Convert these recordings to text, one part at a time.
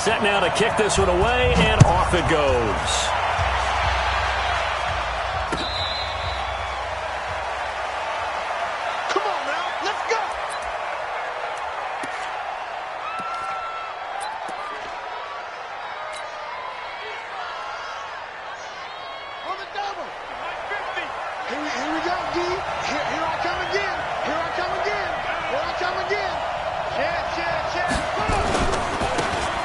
Set now to kick this one away, and off it goes.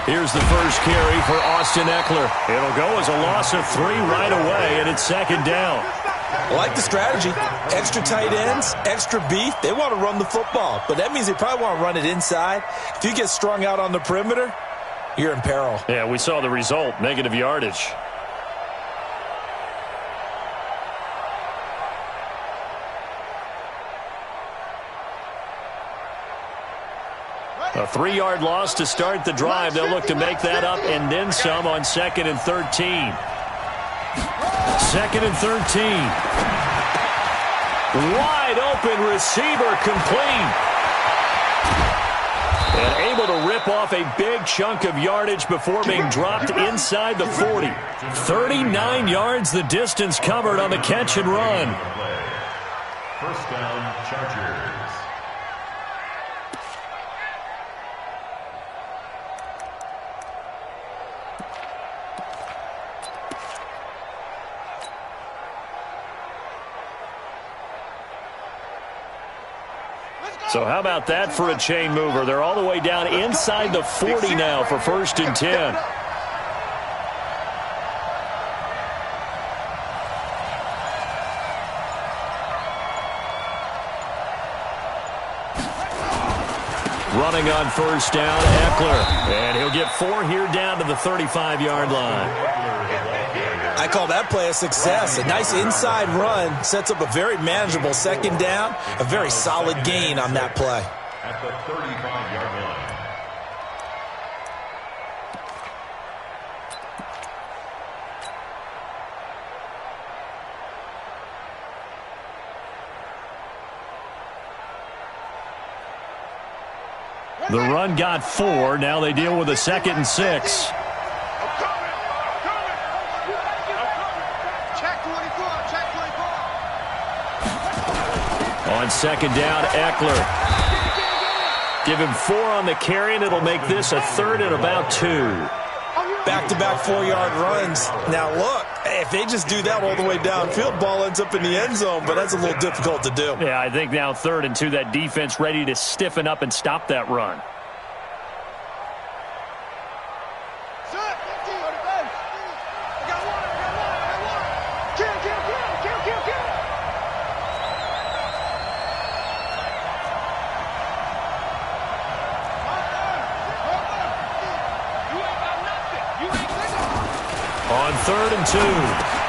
Here's the first carry for Austin Eckler. It'll go as a loss of 3 right away, and it's second down. I like the strategy. Extra tight ends, extra beef. They want to run the football, but that means they probably want to run it inside. If you get strung out on the perimeter, you're in peril. Yeah, we saw the result, negative yardage. A 3-yard loss to start the drive. They'll look to make that up and then some on 2nd and 13. 2nd and 13. Wide open receiver complete. And able to rip off a big chunk of yardage before being dropped inside the 40. 39 yards the distance covered on the catch and run. First down, Chargers. So how about that for a chain mover? They're all the way down inside the 40 now for 1st and 10. Running on 1st down, Eckler. And he'll get 4 here down to the 35-yard line. I call that play a success. A nice inside run sets up a very manageable 2nd down. A very solid gain on that play. At the 35-yard line. The run got 4. Now they deal with a 2nd and 6. On 2nd down, Eckler. Give him 4 on the carry, and it'll make this a 3rd and about 2. Back-to-back 4-yard runs. Now, look, if they just do that all the way downfield, ball ends up in the end zone, but that's a little difficult to do. Yeah, I think now 3rd and 2, that defense ready to stiffen up and stop that run. On 3rd and 2,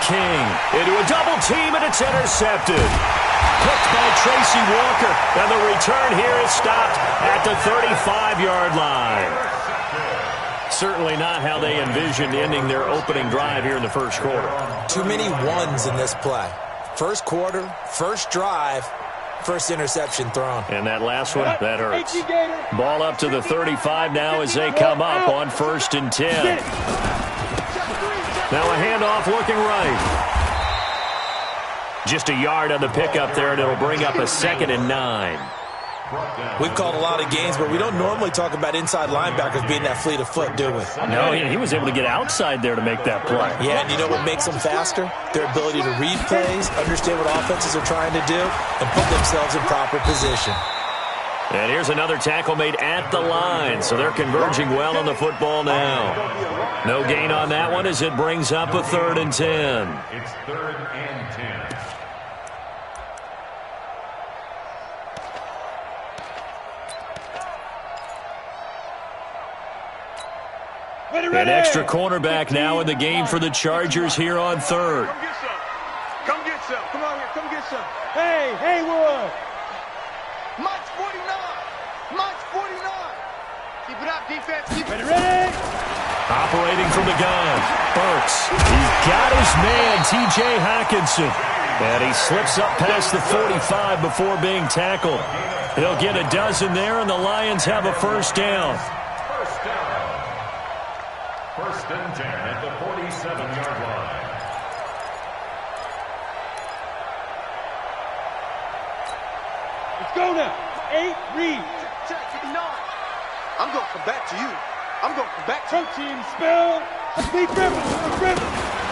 King into a double team, and it's intercepted. Picked by Tracy Walker, and the return here is stopped at the 35-yard line. Certainly not how they envisioned ending their opening drive here in the first quarter. Too many ones in this play. First quarter, first drive, first interception thrown. And that last one, that hurts. Ball up to the 35 now as they come up on 1st and 10. Now a handoff looking right. Just a yard on the pickup there, and it'll bring up a 2nd and 9. We've called a lot of games, but we don't normally talk about inside linebackers being that fleet of foot, do we? No, he was able to get outside there to make that play. Yeah, and you know what makes them faster? Their ability to read plays, understand what offenses are trying to do, and put themselves in proper position. And here's another tackle made at the line, so they're converging well on the football now. No gain on that one as it brings up a 3rd and 10. It's 3rd and 10. An extra cornerback now in the game for the Chargers here on 3rd. Come get some. Come on here. Come get some. Hey, Haywood. March 49. March 49. Keep it up, defense. Keep it ready. Operating from the gun. Burks. He's got his man, T.J. Hockenson. And he slips up past the 45 before being tackled. He'll get a dozen there, and the Lions have a 1st down. First and 10 at the 47-yard line. Let's go now. 8, read. Check, give me 9. I'm going to come back to you. I'm going to come back to you. Team spell. Speed river.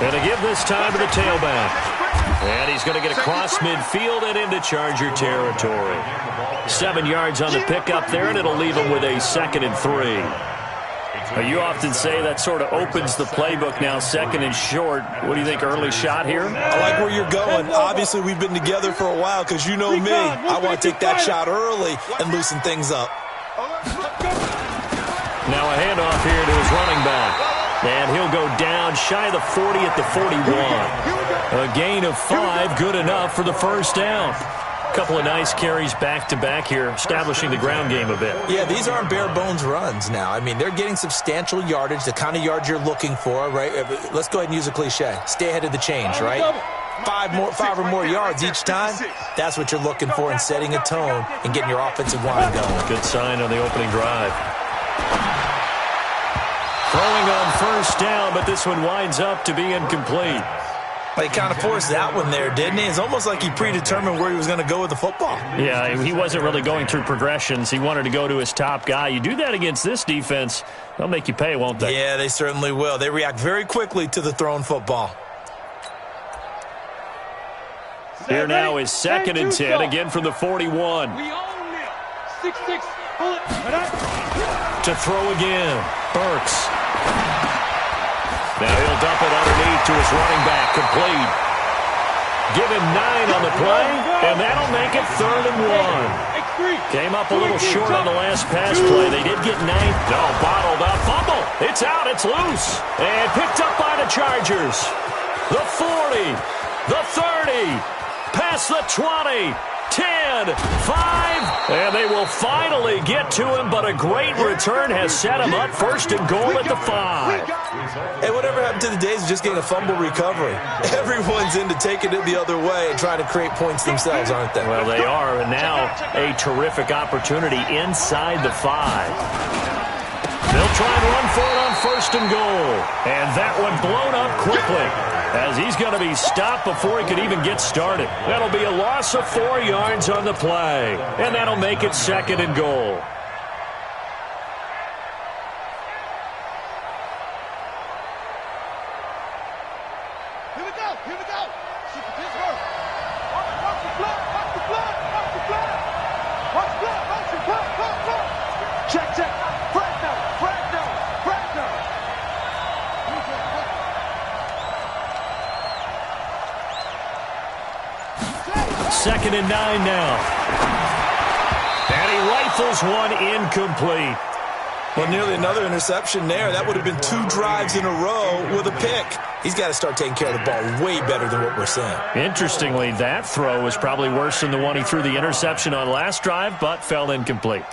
And to give this time to the tailback. And he's going to get across midfield and into Charger territory. 7 yards on the pickup there, and it'll leave him with a 2nd and 3. You often say that sort of opens the playbook now, 2nd and short. What do you think, early shot here? I like where you're going. Obviously, we've been together for a while because you know me. I want to take that shot early and loosen things up. Now a handoff here to his running back. And he'll go down shy of the 40 at the 41. A gain of 5, good enough for the first down. A couple of nice carries back-to-back here, establishing the ground game a bit. Yeah, these aren't bare-bones runs now. I mean, they're getting substantial yardage, the kind of yards you're looking for, right? Let's go ahead and use a cliche. Stay ahead of the change, right? 5 or more yards each time, that's what you're looking for in setting a tone and getting your offensive line going. Good sign on the opening drive. Throwing on first down, but this one winds up to be incomplete. He kind of forced that one there, didn't he? It's almost like he predetermined where he was going to go with the football. Yeah, he wasn't really going through progressions. He wanted to go to his top guy. You do that against this defense, they'll make you pay, won't they? Yeah, they certainly will. They react very quickly to the thrown football. Here now is 2nd and 10, again from the 41. We own it. 6-6. Pull it. To throw again, Burks. Now he'll dump it underneath to his running back, complete. Give him 9 on the play, and that'll make it 3rd and 1. Came up a little short on the last pass play. They did get 9. No, bottled up. Fumble. It's out. It's loose. And picked up by the Chargers. The 40. The 30. Past the 20. 10, 5, and they will finally get to him, but a great return has set him up 1st and goal at the 5. Hey, whatever happened to the days of just getting a fumble recovery? Everyone's into taking it the other way and trying to create points themselves, aren't they? Well, they are, and now a terrific opportunity inside the 5. They'll try and run for it on 1st and goal, and that one blown up quickly, as he's going to be stopped before he could even get started. That'll be a loss of 4 yards on the play, and that'll make it 2nd and goal. Here we go. Here we go. See if this works. Watch the blood. Watch the blood. Watch the blood. Watch the blood. Watch the blood. Blood. Check, check. Frag down. Frag down. Frag down. 2nd and 9 now. And he rifles one incomplete. Well, nearly another interception there. That would have been 2 drives in a row with a pick. He's got to start taking care of the ball way better than what we're seeing. Interestingly, that throw was probably worse than the one he threw the interception on last drive, but fell incomplete.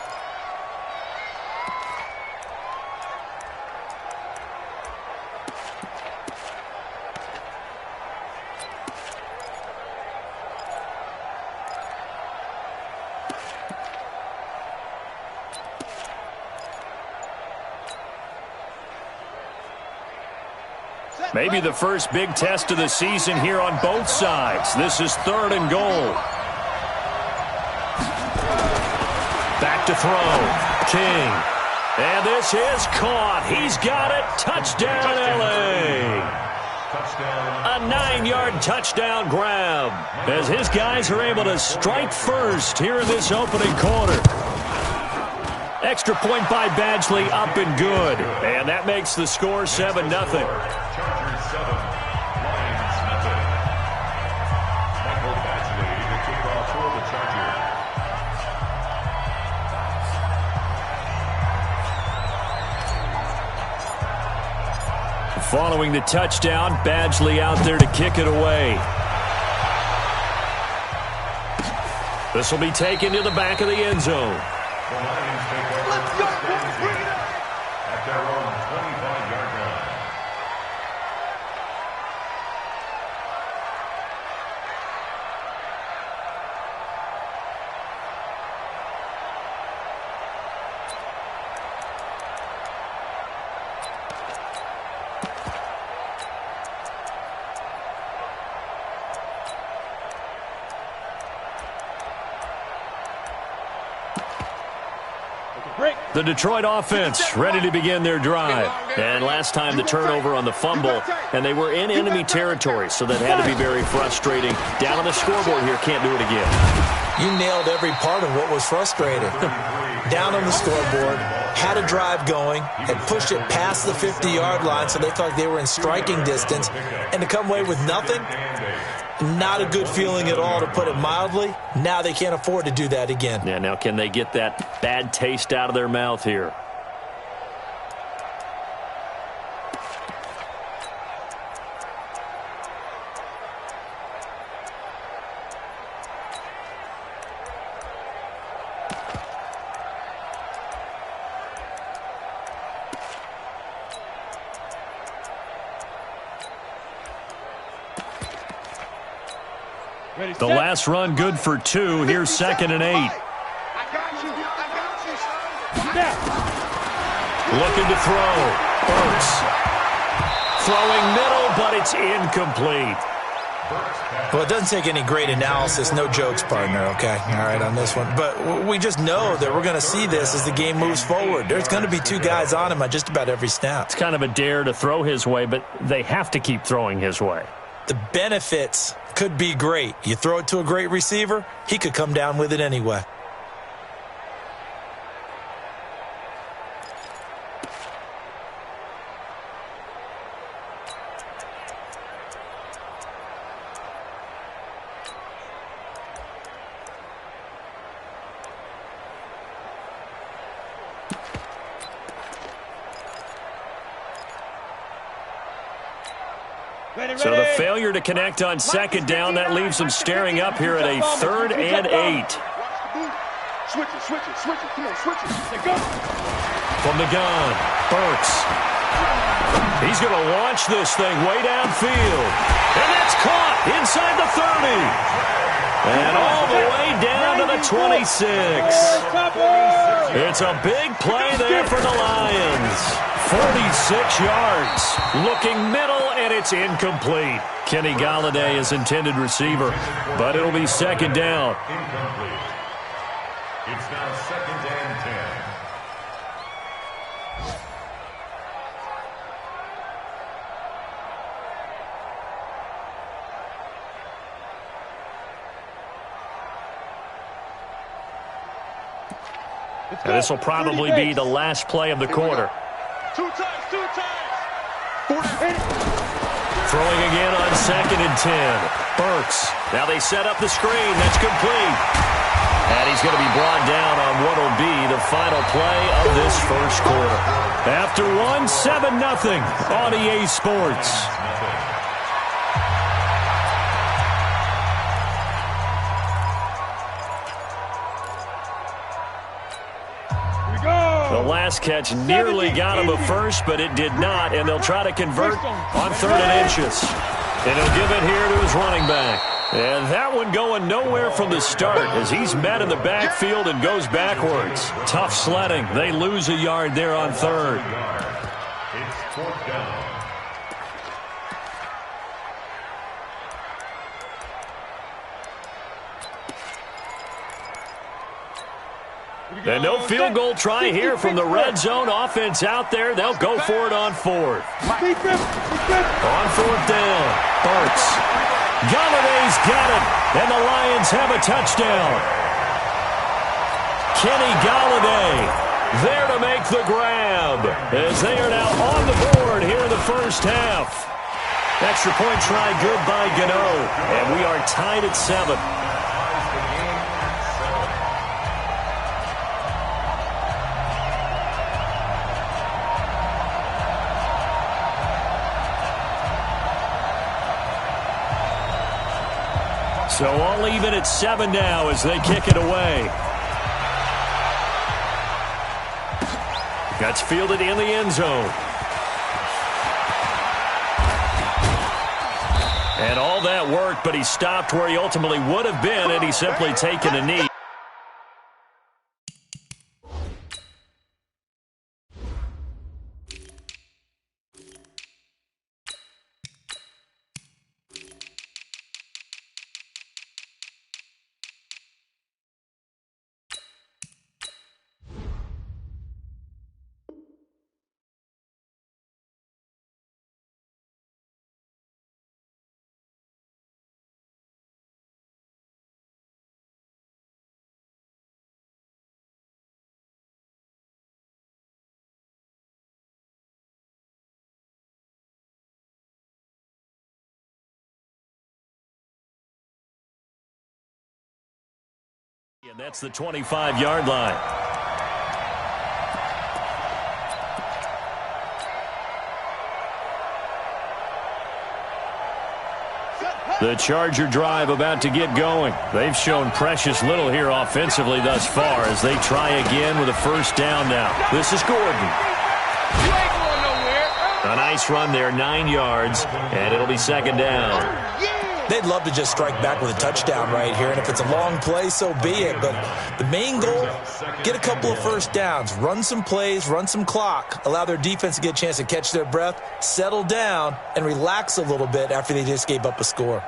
Maybe the first big test of the season here on both sides. This is 3rd and goal. Back to throw. King. And this is caught. He's got it. Touchdown, L.A. A 9-yard touchdown grab as his guys are able to strike first here in this opening quarter. Extra point by Badgley, up and good. And that makes the score 7-0. Chargers 7, Lions nothing. Michael Badgley, the kickoff for the Chargers. Following the touchdown, Badgley out there to kick it away. This will be taken to the back of the end zone. The Lions take over. Let's go, boys. Bring it up. At their own 25-yard line. The Detroit offense ready to begin their drive. And last time the turnover on the fumble, and they were in enemy territory, so that had to be very frustrating. Down on the scoreboard here, can't do it again. You nailed every part of what was frustrating. Down on the scoreboard, had a drive going, had pushed it past the 50-yard line, so they thought they were in striking distance, and to come away with nothing, not a good feeling at all, to put it mildly. Now they can't afford to do that again. Yeah, now can they get that bad taste out of their mouth here? The last run good for 2. Here's 2nd and 8. Looking to throw. Burks. Throwing middle, but it's incomplete. Well, it doesn't take any great analysis. No jokes, partner, okay? All right, on this one. But we just know that we're going to see this as the game moves forward. There's going to be 2 guys on him on just about every snap. It's kind of a dare to throw his way, but they have to keep throwing his way. The benefits could be great. You throw it to a great receiver, he could come down with it anyway. So the failure to connect on 2nd down, that leaves them staring up here at a 3rd and 8. Switch it. Come on, switch it. Go. From the gun, Burks. He's going to launch this thing way downfield. And that's caught inside the 30. And all the way down to the 26. It's a big play there for the Lions. 46 yards. Looking middle, and it's incomplete. Kenny Golladay is intended receiver, but it'll be 2nd down. Incomplete. It's now 2nd and 10. And this will probably be the last play of the quarter. 2 times. Throwing again on 2nd and 10. Burks. Now they set up the screen. That's complete. And he's going to be brought down on what will be the final play of this first quarter. After 7-0 on EA Sports. The last catch nearly got him a first, but it did not, and they'll try to convert on 3rd and inches. And he'll give it here to his running back. And that one going nowhere from the start as he's met in the backfield and goes backwards. Tough sledding. They lose a yard there on 3rd. It's 4th down. And no field goal try here from the red zone. Offense out there. They'll go for it on 4th. On 4th down, Burks. Galladay's got it, and the Lions have a touchdown. Kenny Golladay there to make the grab as they are now on the board here in the first half. Extra point try good by Gano, and we are tied at 7. So all even at 7 now as they kick it away. That's fielded in the end zone. And all that worked, but he stopped where he ultimately would have been, and he's simply taken a knee. And that's the 25-yard line. The Charger drive about to get going. They've shown precious little here offensively thus far as they try again with a first down now. This is Gordon. A nice run there, 9 yards, and it'll be second down. They'd love to just strike back with a touchdown right here, and if it's a long play, so be it. But the main goal, get a couple of first downs, run some plays, run some clock, allow their defense to get a chance to catch their breath, settle down, and relax a little bit after they just gave up a score.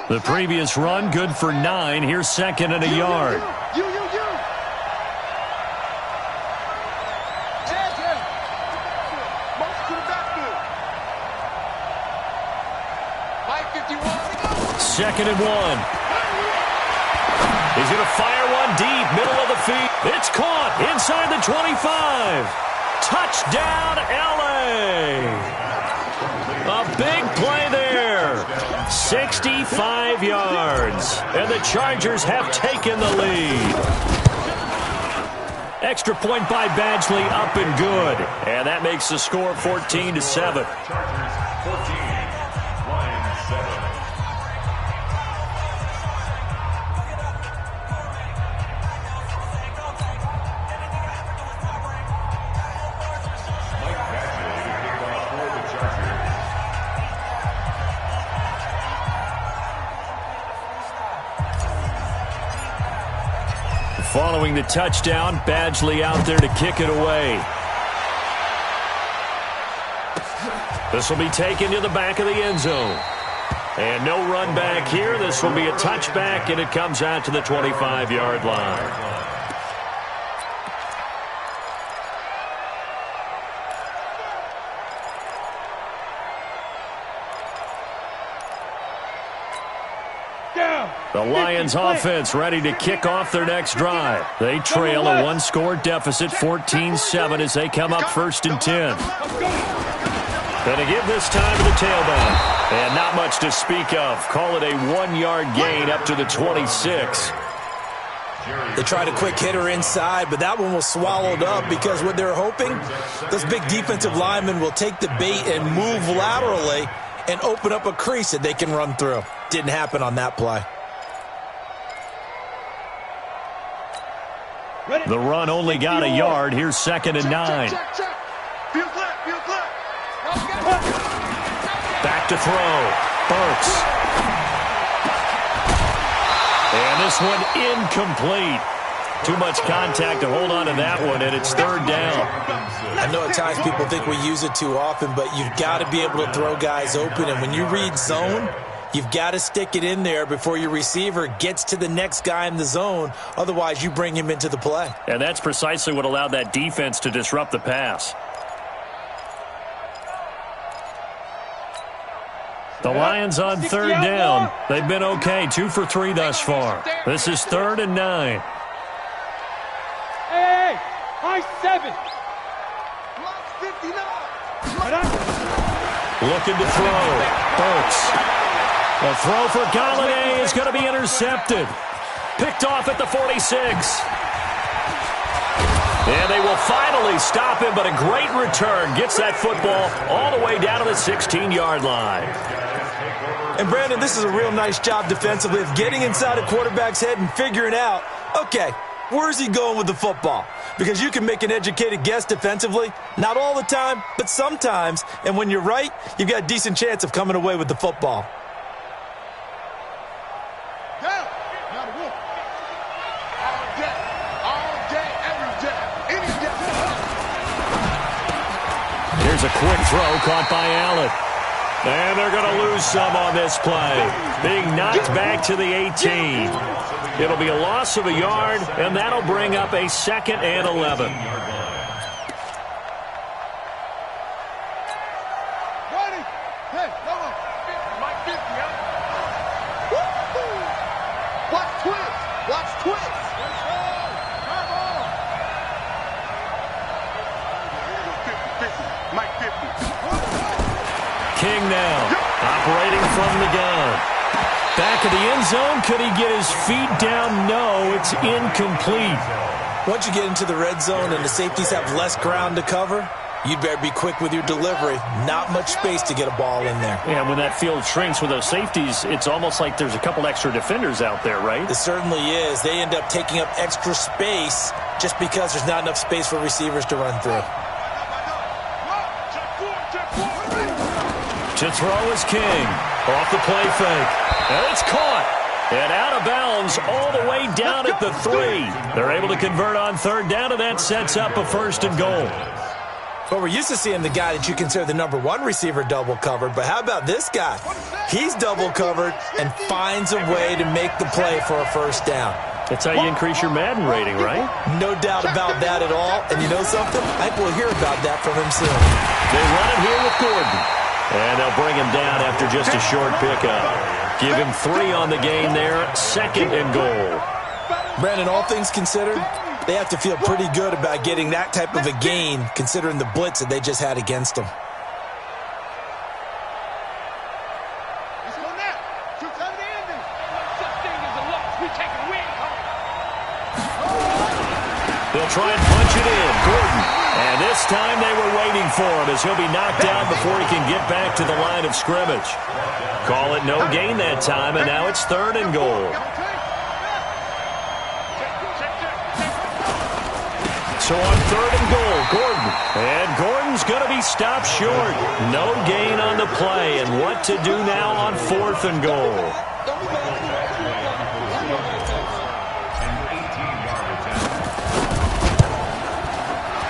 The previous run, good for 9. Here's second and a yard. Second and 1. He's going to fire one deep, middle of the field. It's caught inside the 25. Touchdown, L.A. A big play there. 65 yards. And the Chargers have taken the lead. Extra point by Badgley, up and good. And that makes the score 14-7. Chargers 14, Lions 7. Following the touchdown, Badgley out there to kick it away. This will be taken to the back of the end zone. And no run back here. This will be a touchback, and it comes out to the 25-yard line. The Lions offense ready to kick off their next drive. They trail a one-score deficit, 14-7, as they come up 1st and 10. Going to give this time to the tailback. And not much to speak of. Call it a 1-yard gain up to the 26. They tried a quick hitter inside, but that one was swallowed up because what they're hoping, those big defensive linemen will take the bait and move laterally and open up a crease that they can run through. Didn't happen on that play. The run only got a yard. Here's 2nd and 9. Back to throw. Burks. And this one incomplete. Too much contact to hold on to that one, and it's 3rd down. I know at times people think we use it too often, but you've got to be able to throw guys open. And when you read zone, you've got to stick it in there before your receiver gets to the next guy in the zone. Otherwise, you bring him into the play. And that's precisely what allowed that defense to disrupt the pass. The Lions on 3rd down. They've been okay, 2 for 3 thus far. This is 3rd and 9. Hey, high 7. Looking to throw. Burks. The throw for Galladay is going to be intercepted. Picked off at the 46. And they will finally stop him, but a great return gets that football all the way down to the 16-yard line. And, Brandon, this is a real nice job defensively of getting inside a quarterback's head and figuring out, okay, where's he going with the football? Because you can make an educated guess defensively, not all the time, but sometimes. And when you're right, you've got a decent chance of coming away with the football. Here's a quick throw caught by Allen. And they're going to lose some on this play. Being knocked back to the 18. It'll be a loss of a yard, and that'll bring up a 2nd and 11. King now, operating from the gun. Back of the end zone. Could he get his feet down? No, it's incomplete. Once you get into the red zone and the safeties have less ground to cover, you'd better be quick with your delivery. Not much space to get a ball in there. Yeah, when that field shrinks with those safeties, it's almost like there's a couple extra defenders out there, right? It certainly is. They end up taking up extra space just because there's not enough space for receivers to run through. To throw is King. Off the play fake. And it's caught. And out of bounds all the way down at the 3. They're able to convert on third down, and that sets up a 1st and goal. Well, we're used to seeing the guy that you consider the number 1 receiver double covered, but how about this guy? He's double covered and finds a way to make the play for a 1st down. That's how you increase your Madden rating, right? No doubt about that at all. And you know something? I think we'll hear about that from him soon. They run it here with Gordon. And they'll bring him down after just a short pickup. Give him 3 on the game there, 2nd and goal. Brandon, all things considered, they have to feel pretty good about getting that type of a gain, considering the blitz that they just had against them. They'll try and punch it in. Gordon. And this time they were waiting for him as he'll be knocked down before he can get back to the line of scrimmage. Call it no gain that time, and now it's 3rd and goal. So on 3rd and goal, Gordon. And Gordon's going to be stopped short. No gain on the play. And what to do now on 4th and goal?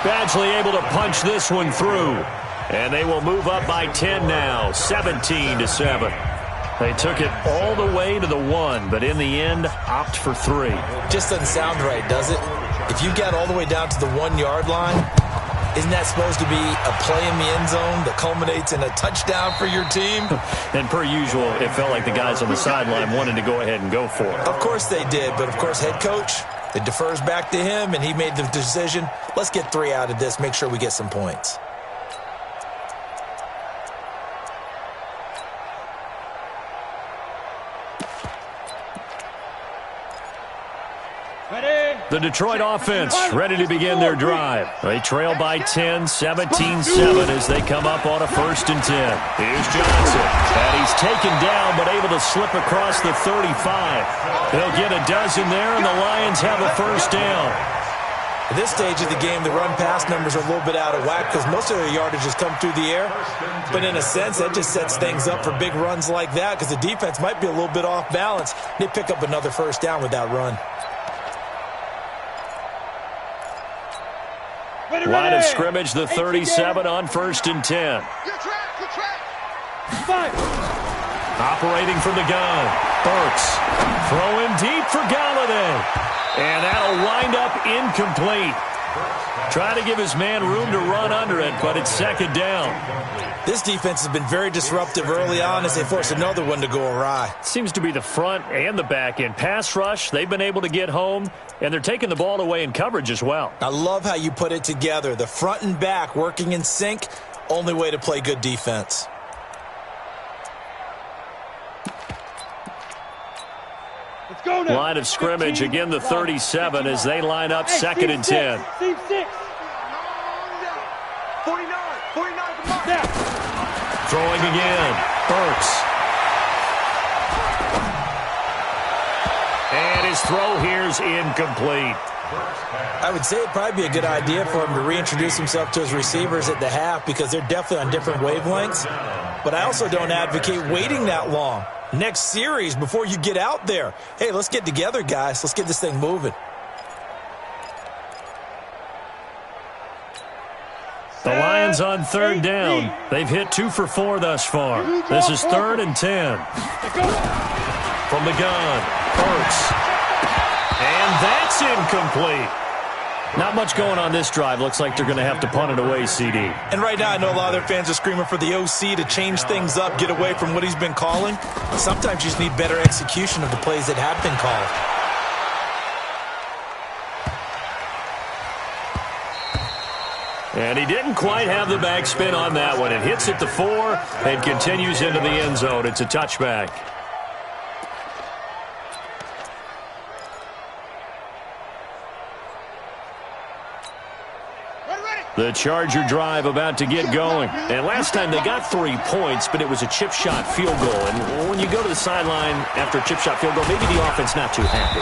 Badgley able to punch this one through. And they will move up by 10 now, 17-7. They took it all the way to the 1, but in the end, opt for 3. Just doesn't sound right, does it? If you get all the way down to the 1-yard line, isn't that supposed to be a play in the end zone that culminates in a touchdown for your team? And per usual, it felt like the guys on the sideline wanted to go ahead and go for it. Of course they did, but of course head coach, it defers back to him, and he made the decision, let's get 3 out of this, make sure we get some points. The Detroit offense ready to begin their drive. They trail by 10, 17-7 as they come up on a 1st and 10. Here's Johnson. And he's taken down but able to slip across the 35. They'll get a dozen there, and the Lions have a 1st down. At this stage of the game, the run-pass numbers are a little bit out of whack because most of their yardage has come through the air. But in a sense, that just sets things up for big runs like that because the defense might be a little bit off balance. They pick up another 1st down with that run. Line of scrimmage, the 37 on 1st and 10. Operating from the gun. Burks throwing deep for Galladay. And that'll wind up incomplete. Trying to give his man room to run under it, but it's 2nd down. This defense has been very disruptive early on as they force another one to go awry. Seems to be the front and the back end. Pass rush, they've been able to get home, and they're taking the ball away in coverage as well. I love how you put it together. The front and back working in sync, only way to play good defense. Let's go now. Line of scrimmage, again the 37 as they line up 2nd and 10. Team 6. 49. Now. Throwing again. Burks. And his throw here's incomplete. I would say it'd probably be a good idea for him to reintroduce himself to his receivers at the half because they're definitely on different wavelengths. But I also don't advocate waiting that long. Next series before you get out there. Hey, let's get together, guys. Let's get this thing moving. The Lions on 3rd down. They've hit 2 for 4 thus far. This is 3rd and 10. From the gun, Burks. And that's incomplete. Not much going on this drive. Looks like they're going to have to punt it away, CD. And right now, I know a lot of their fans are screaming for the OC to change things up, get away from what he's been calling. Sometimes you just need better execution of the plays that have been called. And he didn't quite have the backspin on that one. It hits at the 4 and continues into the end zone. It's a touchback. The Charger drive about to get going. And last time they got 3 points, but it was a chip shot field goal. And when you go to the sideline after a chip shot field goal, maybe the offense not too happy.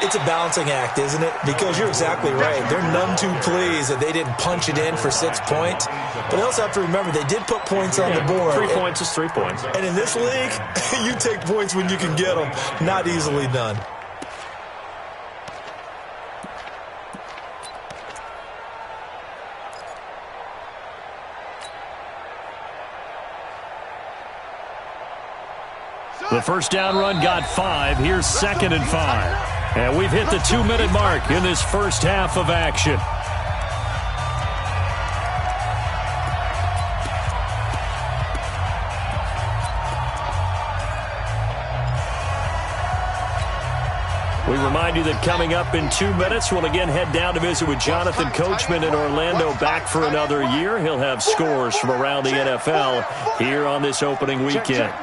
It's a balancing act, isn't it? Because you're exactly right. They're none too pleased that they didn't punch it in for 6 points. But they also have to remember they did put points on the board. 3 points is 3 points. And in this league, you take points when you can get them. Not easily done. The first down run got 5. Here's 2nd and 5. And we've hit the 2-minute mark in this first half of action. We remind you that coming up in 2 minutes, we'll again head down to visit with Jonathan Coachman in Orlando, back for another year. He'll have scores from around the NFL here on this opening weekend.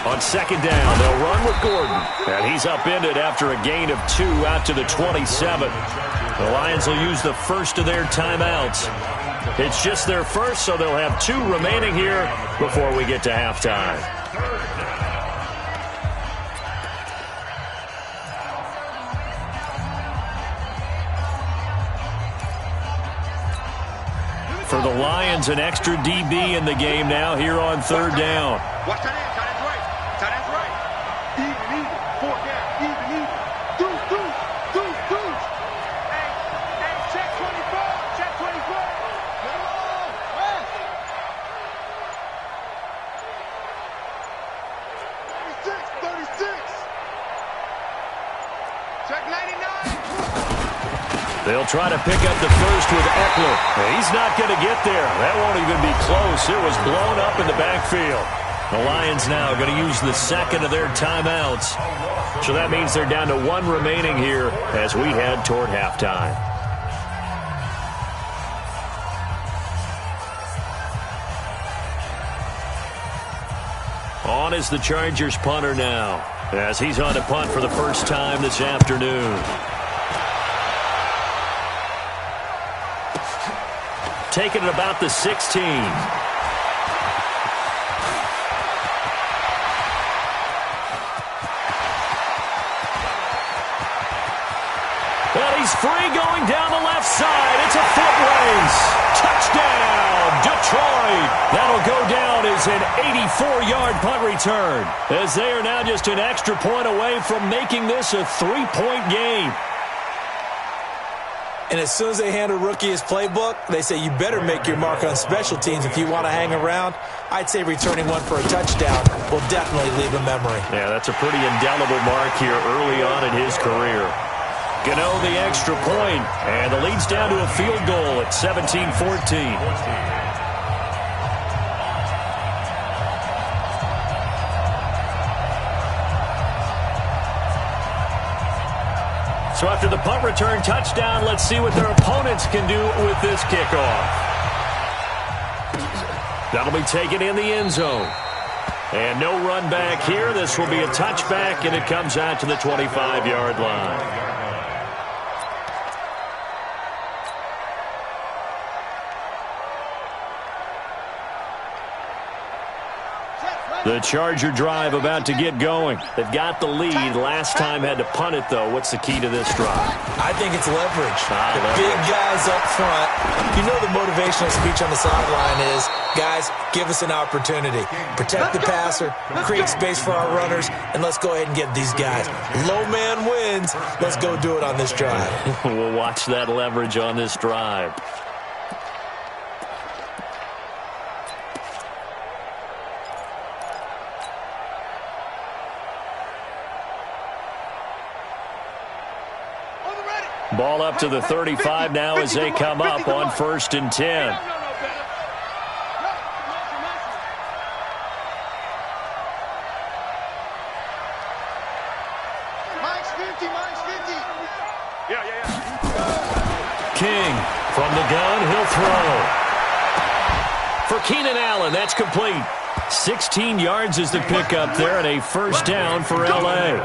On 2nd down, they'll run with Gordon. And he's upended after a gain of 2 out to the 27. The Lions will use the first of their timeouts. It's just their first, so they'll have 2 remaining here before we get to halftime. For the Lions, an extra DB in the game now here on 3rd down. Watch that end. Tight end's right. Even. 4 down. Even. Deuce. Hey, check 24. Check 24. Get him on. Rest. 36. Check 99. They'll try to pick up the first with Eckler. He's not going to get there. That won't even be close. It was blown up in the backfield. The Lions now going to use the 2nd of their timeouts. So that means they're down to 1 remaining here as we head toward halftime. On is the Chargers punter now, as he's on to punt for the first time this afternoon. Taking it about the 16. And he's free going down the left side. It's a foot race. Touchdown, Detroit. That'll go down as an 84-yard punt return, as they are now just an extra point away from making this a 3-point game. And as soon as they hand a rookie his playbook, they say you better make your mark on special teams if you want to hang around. I'd say returning one for a touchdown will definitely leave a memory. Yeah, that's a pretty indelible mark here early on in his career. Gano the extra point, and the lead's down to a field goal at 17-14. So after the punt return touchdown, let's see what their opponents can do with this kickoff. That'll be taken in the end zone. And no run back here. This will be a touchback, and it comes out to the 25-yard line. The Charger drive about to get going. They've got the lead. Last time had to punt it, though. What's the key to this drive? I think it's leverage. The big guys up front. You know the motivational speech on the sideline is, guys, give us an opportunity. Protect the passer, create space for our runners, and let's go ahead and get these guys. Low man wins. Let's go do it on this drive. We'll watch that leverage on this drive. Ball up to the 35 now as they come up on 1st and 10. King from the gun, he'll throw. For Keenan Allen, that's complete. 16 yards is the pickup there, and a first down for L.A.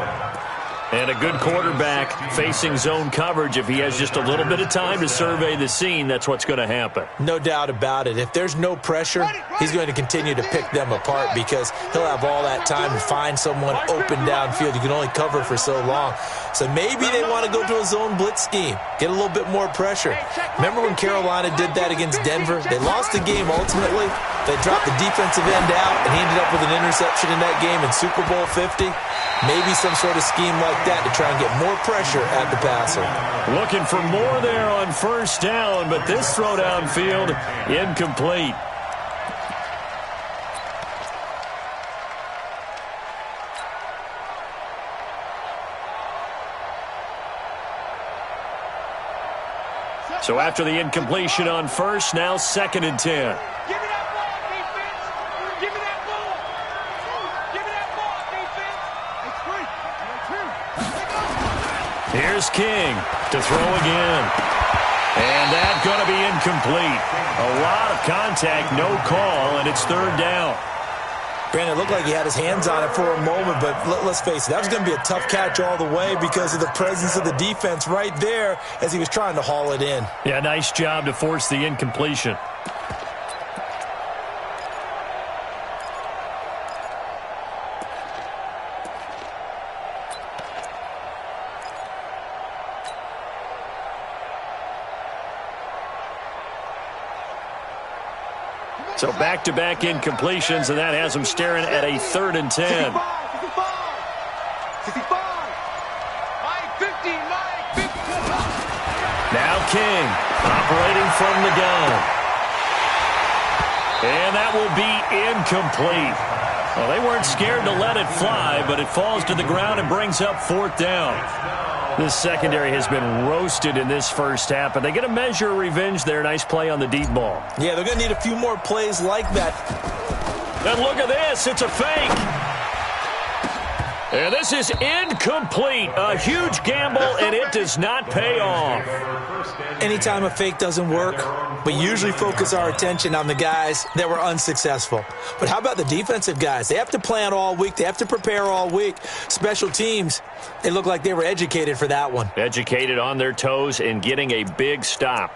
And And a good quarterback facing zone coverage. If he has just a little bit of time to survey the scene, that's what's going to happen. No doubt about it. If there's no pressure, he's going to continue to pick them apart because he'll have all that time to find someone open downfield. You can only cover for so long. So maybe they want to go to a zone blitz scheme, get a little bit more pressure. Remember when Carolina did that against Denver? They lost the game ultimately. They dropped the defensive end out, and he ended up with an interception in that game in Super Bowl 50. Maybe some sort of scheme like that to try and get more pressure at the passer. Looking for more there on first down, but this throw downfield incomplete. So after the incompletion on first, now 2nd and 10. Give me that ball, defense. Give me that ball. Give me that ball, defense. It's free. Here's King to throw again. And that's going to be incomplete. A lot of contact, no call, and it's 3rd down. Brandon, it looked like he had his hands on it for a moment, but let's face it, that was going to be a tough catch all the way because of the presence of the defense right there as he was trying to haul it in. Yeah, nice job to force the incompletion. So back-to-back incompletions, and that has him staring at a 3rd and 10. 65. 50, Now King operating from the gun. And that will be incomplete. Well, they weren't scared to let it fly, but it falls to the ground and brings up 4th down. This secondary has been roasted in this first half, but they get a measure of revenge there. Nice play on the deep ball. Yeah, they're going to need a few more plays like that. And look at this. It's a fake. And this is incomplete. A huge gamble, and it does not pay off. Anytime a fake doesn't work, we usually focus our attention on the guys that were unsuccessful. But how about the defensive guys? They have to plan all week. They have to prepare all week. Special teams, they look like they were educated for that one. Educated on their toes and getting a big stop.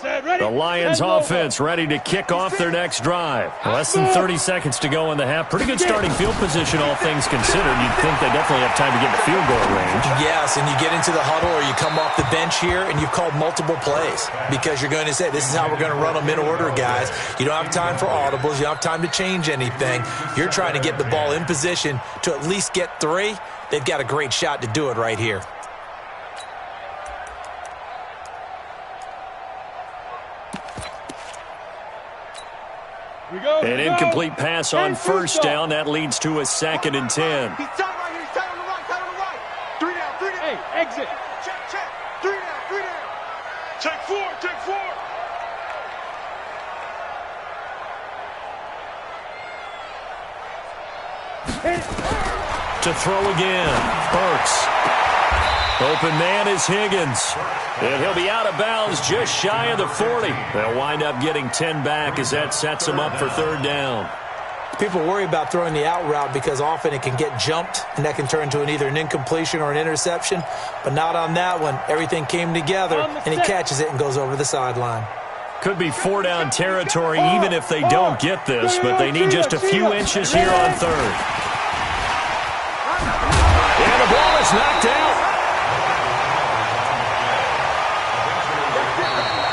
The Lions offense ready to kick off their next drive. Less than 30 seconds to go in the half. Pretty good starting field position, all things considered. You'd think they definitely have time to get in the field goal range. Yes, and you get into the huddle or you come off the bench here and you've called multiple plays because you're going to say, this is how we're going to run them in order, guys. You don't have time for audibles. You don't have time to change anything. You're trying to get the ball in position to at least get 3. They've got a great shot to do it right here. An incomplete pass on first down. That leads to a 2nd and 10. He's tight right here. He's tight on the right. Tight on the right. 3 down. 3 down. Hey, exit. Check. 3 down. 3 down. Check 4. Check 4. To throw again. Burks. Open man is Higgins. And he'll be out of bounds just shy of the 40. They'll wind up getting 10 back as that sets him up for 3rd down. People worry about throwing the out route because often it can get jumped, and that can turn into either an incompletion or an interception. But not on that one. Everything came together, and he catches it and goes over the sideline. Could be 4-down territory even if they don't get this, but they need just a few inches here on 3rd. And the ball is knocked out.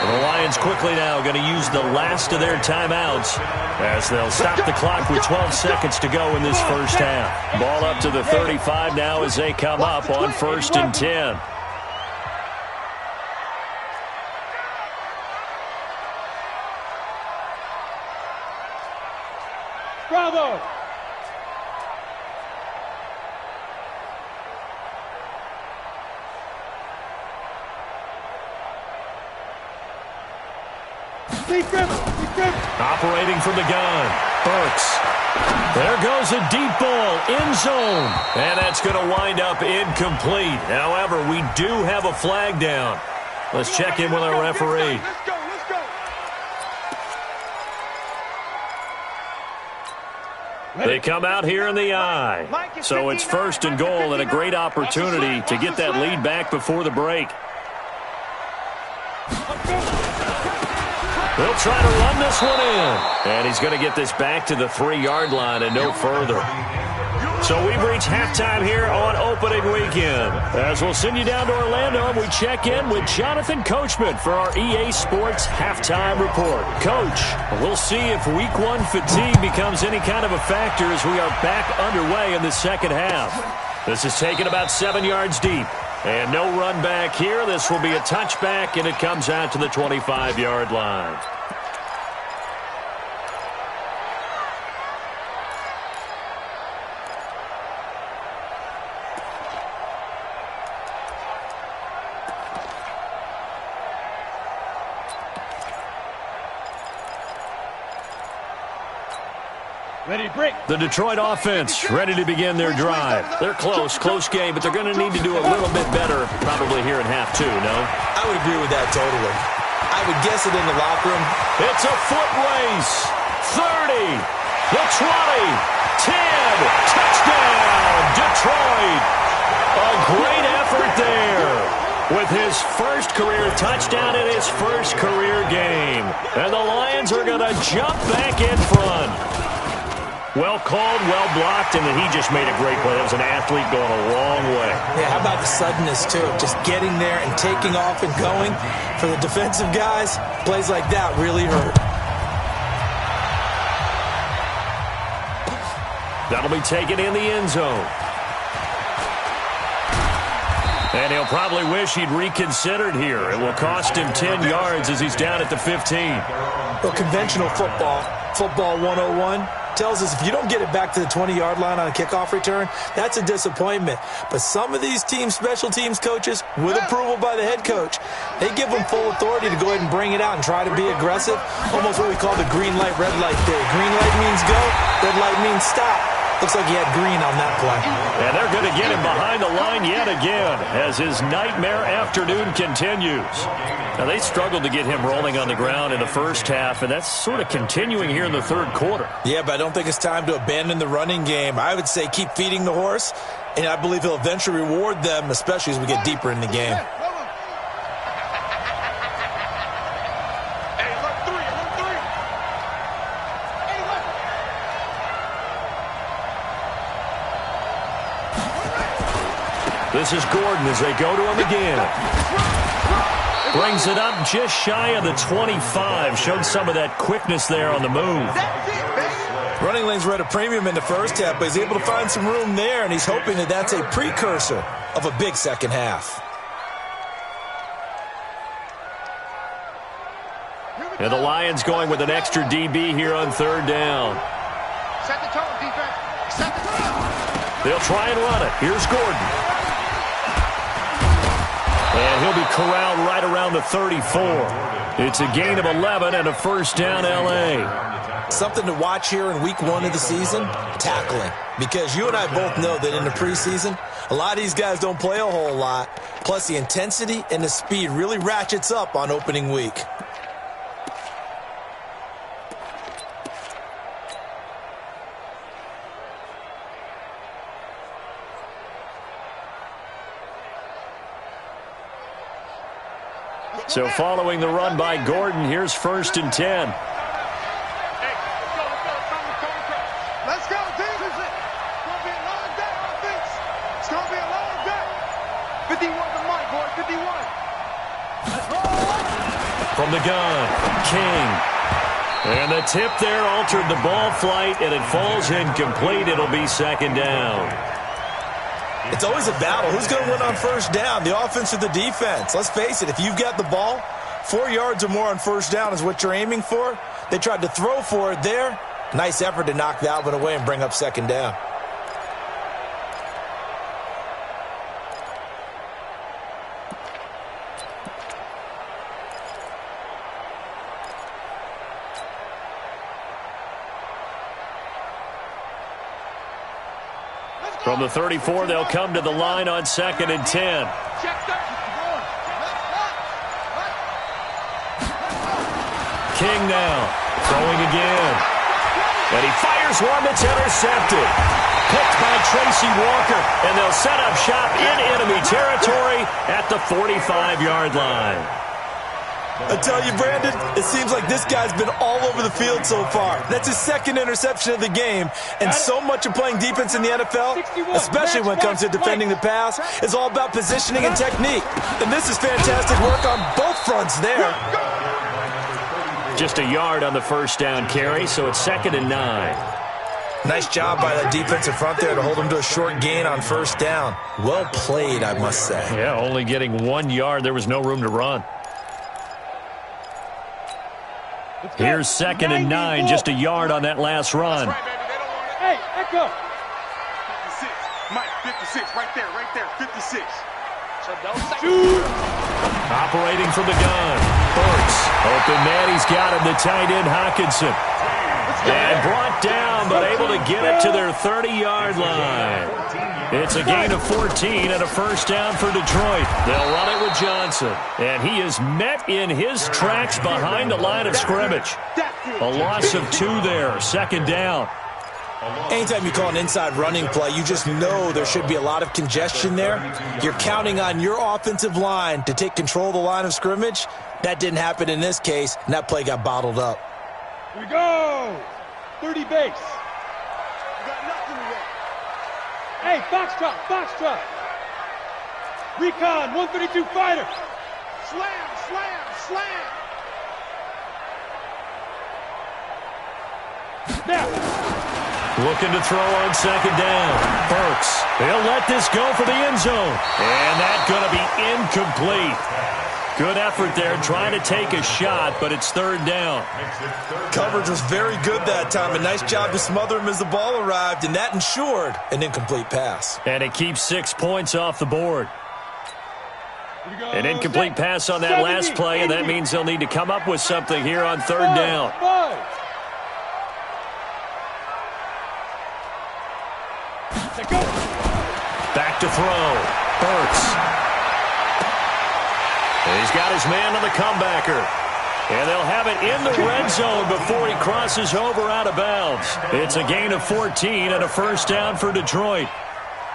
The Lions quickly now going to use the last of their timeouts as they'll stop the clock with 12 seconds to go in this first half. Ball up to the 35 now as they come up on 1st and 10. Bravo. Operating from the gun, Burks. There goes a deep ball, end zone. And that's going to wind up incomplete. However, we do have a flag down. Let's check in with our referee. Let's go. They come out here in the I. So it's first and goal and a great opportunity to get that lead back before the break. They'll try to run this one in. And he's going to get this back to the 3-yard line and no further. So we've reached halftime here on opening weekend. As we'll send you down to Orlando, and we check in with Jonathan Coachman for our EA Sports Halftime Report. Coach, we'll see if Week 1 fatigue becomes any kind of a factor as we are back underway in the second half. This is taken about 7 yards deep. And no run back here. This will be a touchback, and it comes out to the 25-yard line. The Detroit offense ready to begin their drive. They're close game, but they're going to need to do a little bit better probably here in half 2, no? I would agree with that totally. I would guess it in the locker room. It's a foot race. 30, the 20, 10, touchdown, Detroit. A great effort there with his first career touchdown in his first career game. And the Lions are going to jump back in front. Well called, well blocked, and then he just made a great play. That was an athlete going a long way. Yeah, how about the suddenness, too? Just getting there and taking off and going. For the defensive guys, plays like that really hurt. That'll be taken in the end zone. And he'll probably wish he'd reconsidered here. It will cost him 10 yards as he's down at the 15. Well, conventional football 101, tells us if you don't get it back to the 20-yard line on a kickoff return, that's a disappointment. But some of these special teams coaches, with approval by the head coach, they give them full authority to go ahead and bring it out and try to be aggressive. Almost what we call the green light, red light day. Green light means go, red light means stop. Looks like he had green on that play. And they're going to get him behind the line yet again as his nightmare afternoon continues. Now, they struggled to get him rolling on the ground in the first half, and that's sort of continuing here in the third quarter. Yeah, but I don't think it's time to abandon the running game. I would say keep feeding the horse, and I believe he'll eventually reward them, especially as we get deeper in the game. This is Gordon as they go to him again. Brings it up just shy of the 25. Showed some of that quickness there on the move. Running lanes were at a premium in the first half, but he's able to find some room there, and he's hoping that that's a precursor of a big second half. And the Lions going with an extra DB here on third down. Set the tone, defense. Set the tone. They'll try and run it. Here's Gordon. And he'll be corralled right around the 34. It's a gain of 11 and a first down, L.A. Something to watch here in week 1 of the season, tackling. Because you and I both know that in the preseason, a lot of these guys don't play a whole lot. Plus, the intensity and the speed really ratchets up on opening week. So following the run by Gordon, here's first and 10. Let's go, team. It's going to be a long day on offense. It's going to be a long day. 51 to Mike, boy. 51. From the gun, King. And the tip there altered the ball flight, and it falls incomplete. It'll be second down. It's always a battle. Who's going to win on first down, the offense or the defense? Let's face it, if you've got the ball, 4 yards or more on first down is what you're aiming for. They tried to throw for it there. Nice effort to knock that one away and bring up second down. From the 34, they'll come to the line on second and 10. King now, throwing again. And he fires one that's intercepted. Picked by Tracy Walker. And they'll set up shop in enemy territory at the 45-yard line. I tell you, Brandon, it seems like this guy's been all over the field so far. That's his second interception of the game. And so much of playing defense in the NFL, especially when it comes to defending the pass, is all about positioning and technique. And this is fantastic work on both fronts there. Just a yard on the first down carry, so it's 2nd and 9. Nice job by that defensive front there to hold him to a short gain on first down. Well played, I must say. Yeah, only getting 1 yard. There was no room to run. Here's 2nd and 9, just a yard on that last run. Hey, echo. 56, Mike, 56, right there, 56. Shoot. Operating from the gun. Burks. Open man, he's got him. The tight end, Hockenson. And brought down, but able to get it to their 30-yard line. It's a gain of 14 and a first down for Detroit. They'll run it with Johnson. And he is met in his tracks behind the line of scrimmage. A loss of 2 there, 2nd down. Anytime you call an inside running play, you just know there should be a lot of congestion there. You're counting on your offensive line to take control of the line of scrimmage. That didn't happen in this case, and that play got bottled up. Here we go. 30 base. You got nothing to get. Hey, foxtrot, foxtrot. Recon, 132 fighter. Slam, slam, slam. Now. Looking to throw on 2nd down. Burks. He'll let this go for the end zone. And that's going to be incomplete. Good effort there trying to take a shot, but it's 3rd down. Coverage was very good that time. A nice job to smother him as the ball arrived, and that ensured an incomplete pass. And it keeps 6 points off the board. An incomplete pass on that last play, and that means they'll need to come up with something here on 3rd down. Back to throw. Burks. And he's got his man on the comebacker. And they'll have it in the red zone before he crosses over out of bounds. It's a gain of 14 and a first down for Detroit.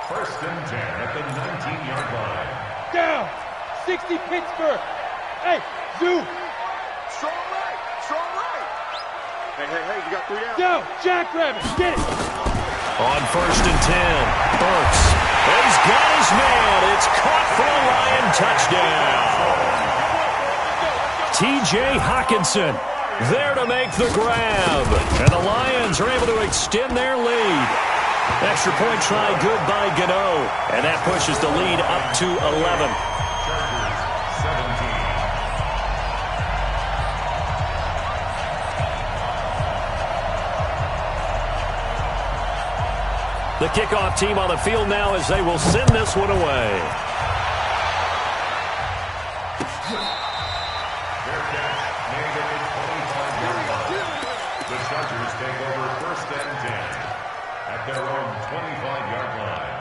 1st and 10 at the 19-yard line. Down. 60 Pittsburgh. Hey, Zoo. Strong right. Strong right. Hey, you got 3 down. Down. Jackrabbit. Get it. On 1st and 10, Burks. He's got his man. It's caught for a Lion touchdown. T.J. Hockenson there to make the grab. And the Lions are able to extend their lead. Extra point try good by Gano. And that pushes the lead up to 11. The kickoff team on the field now as they will send this one away. Their catch made at the 25-yard line. The Chargers take over 1st and 10 at their own 25-yard line.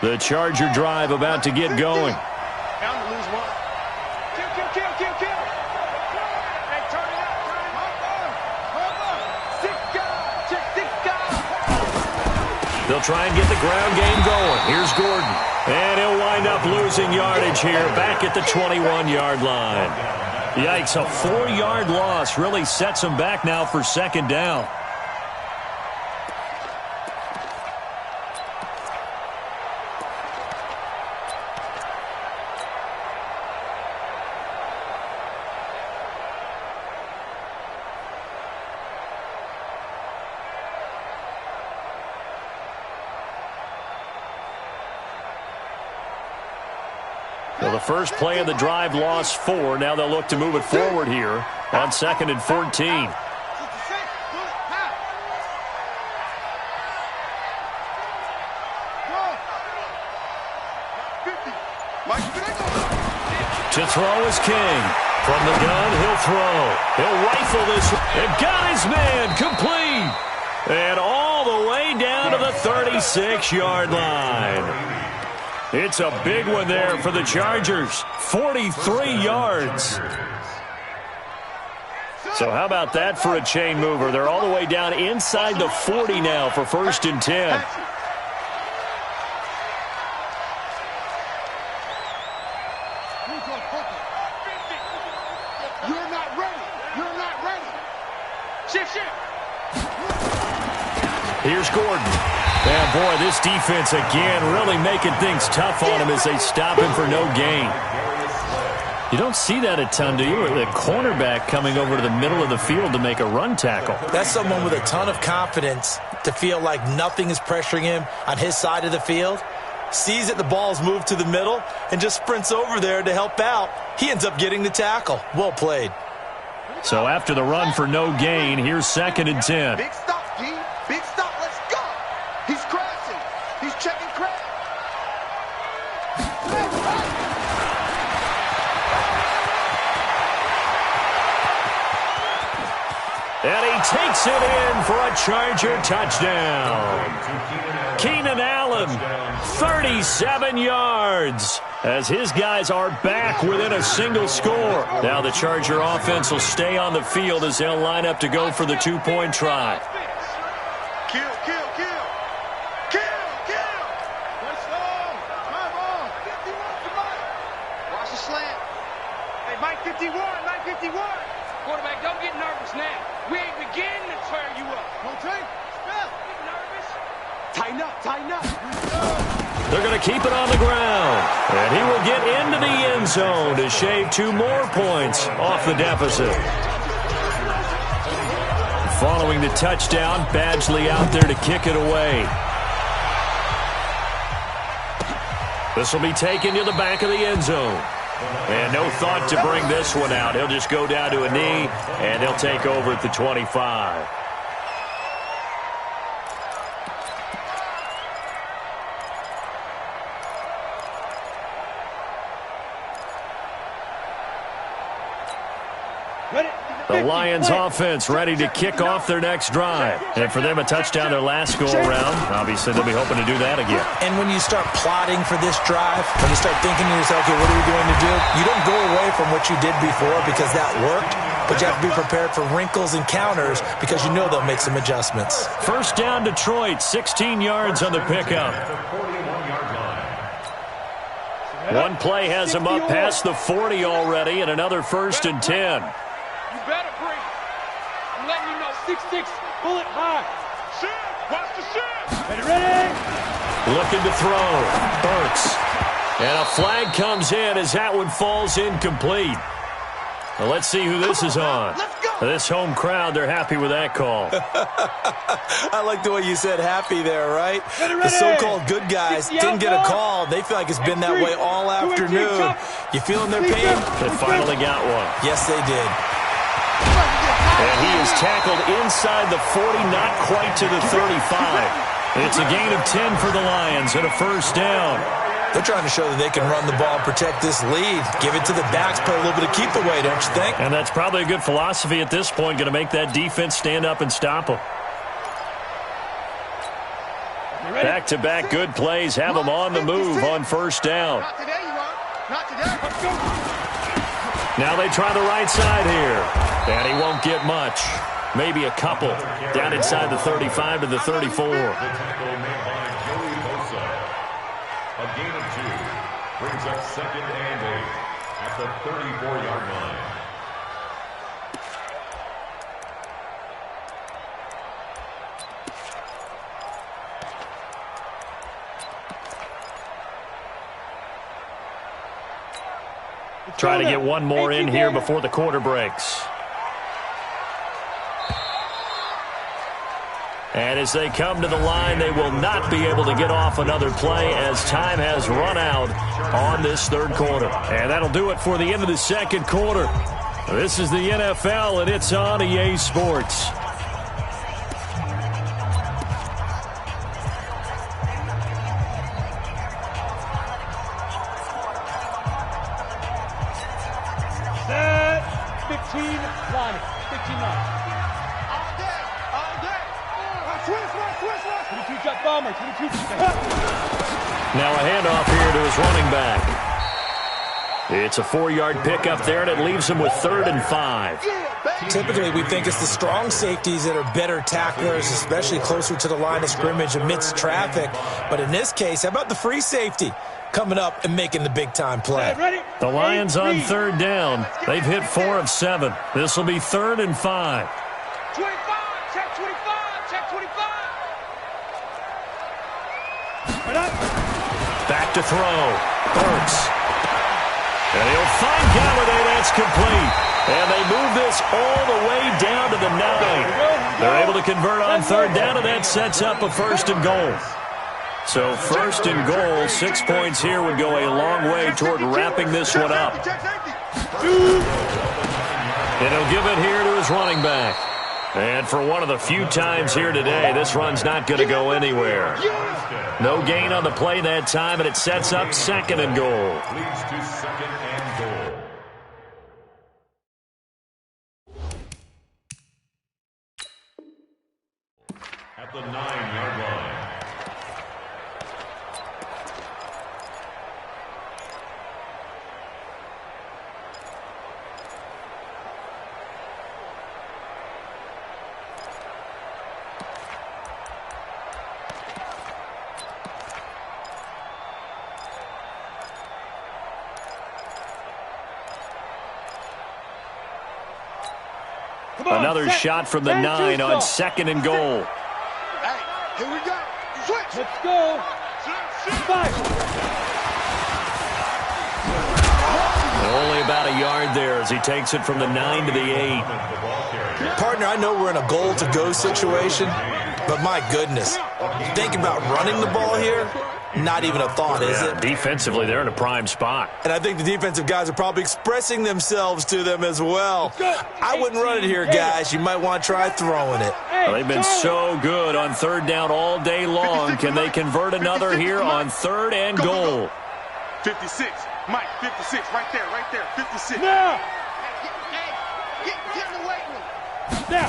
The Charger drive about to get going. Down to lose 1. Kill. They'll try and get the ground game going. Here's Gordon. And he'll wind up losing yardage here back at the 21-yard line. Yikes, a 4-yard loss really sets him back now for 2nd down. Well, the first play of the drive lost 4. Now they'll look to move it forward here on 2nd and 14. To throw is King. From the gun, he'll throw. He'll rifle this. And got his man complete. And all the way down to the 36-yard line. It's a big one there for the Chargers. 43 yards. So how about that for a chain mover? They're all the way down inside the 40 now for 1st and 10. You're not ready. You're not ready. Shift. Here's Gordon. And boy, this defense again really making things tough on him as they stop him for no gain. You don't see that a ton, do you? The cornerback coming over to the middle of the field to make a run tackle. That's someone with a ton of confidence to feel like nothing is pressuring him on his side of the field. Sees that the ball's moved to the middle and just sprints over there to help out. He ends up getting the tackle. Well played. So after the run for no gain, here's 2nd and 10. Big stop, G. Big stop. Let's go. He's crashing. He's checking crash. And he takes it in for a Charger touchdown. Keenan Allen, 37 yards, as his guys are back within a single score. Now the Charger offense will stay on the field as they'll line up to go for the 2-point try. Kill. Nice long. Drive on. 51 to Mike. Watch the slant. Hey, Mike 51. Quarterback, don't get nervous now. We ain't beginning to tear you up. Don't take. Spell. Get nervous. Tighten up. They're going to keep it on the ground. And he will get into the end zone to shave 2 more points off the deficit. Following the touchdown, Badgley out there to kick it away. This will be taken to the back of the end zone. And no thought to bring this one out. He'll just go down to a knee, and they'll take over at the 25. The Lions offense ready to kick off their next drive. And for them, a touchdown their last go-around. Obviously, they'll be hoping to do that again. And when you start plotting for this drive, when you start thinking to yourself, okay, what are we going to do? You don't go away from what you did before because that worked, but you have to be prepared for wrinkles and counters because you know they'll make some adjustments. 1st down, Detroit, 16 yards on the pickup. One play has him up past the 40 already, and another 1st and 10. You better breathe. I'm letting you know, 6'6", bullet high. Shift. Watch the shift. Ready? Looking to throw. Burks. And a flag comes in as that one falls incomplete. Well, let's see who this is on. This home crowd, they're happy with that call. I like the way you said happy there, right? The so-called good guys didn't get a call. They feel like it's been that way all afternoon. You feeling their pain? They finally got one. Yes, they did. And he is tackled inside the 40, not quite to the 35. It's a gain of 10 for the Lions and a 1st down. They're trying to show that they can run the ball and protect this lead. Give it to the backs, play a little bit of keep away, don't you think? And that's probably a good philosophy at this point, going to make that defense stand up and stop them. Back-to-back good plays have them on the move on 1st down. Not today, you won't. Not today. Let's go. Now they try the right side here. And he won't get much. Maybe a couple. Down inside the 35 to the 34. A gain of 2 brings up 2nd and 8 at the 34-yard line. Try to get one more in here before the quarter breaks. And as they come to the line, they will not be able to get off another play as time has run out on this 3rd quarter. And that'll do it for the end of the 2nd quarter. This is the NFL, and it's on EA Sports. Set. 15-9. 15-9. All day. Switch. Now a handoff here to his running back. It's a 4-yard pickup there, and it leaves him with 3rd and 5. Typically, we think it's the strong safeties that are better tacklers, especially closer to the line of scrimmage amidst traffic. But in this case, how about the free safety coming up and making the big-time play? The Lions on 3rd down. They've hit 4 of 7. This will be 3rd and 5. 25, check 25, check 25. Back to throw. Burks. And he'll find Galladay. That's complete. And they move this all the way down to the 9. They're able to convert on 3rd down, and that sets up a 1st and goal. So 1st and goal, 6 points here would go a long way toward wrapping this one up. And he'll give it here to his running back. And for one of the few times here today, this run's not going to go anywhere. No gain on the play that time, and it sets up 2nd and goal. Leads to 2nd and goal. At the 9-yard line. Another shot from the 9 on 2nd and goal. Hey, here we go. Switch. Let's go. Five. Only about a yard there as he takes it from the 9 to the 8. Partner, I know we're in a goal-to-go situation, but my goodness, think about running the ball here. Not even a thought, is it? Defensively, they're in a prime spot. And I think the defensive guys are probably expressing themselves to them as well. I wouldn't run it here, guys. You might want to try throwing it. Well, they've been so good on 3rd down all day long. Can they convert another here on 3rd and goal? 56. Mike, 56. Right there, 56. Now. Get in the weight room. Now.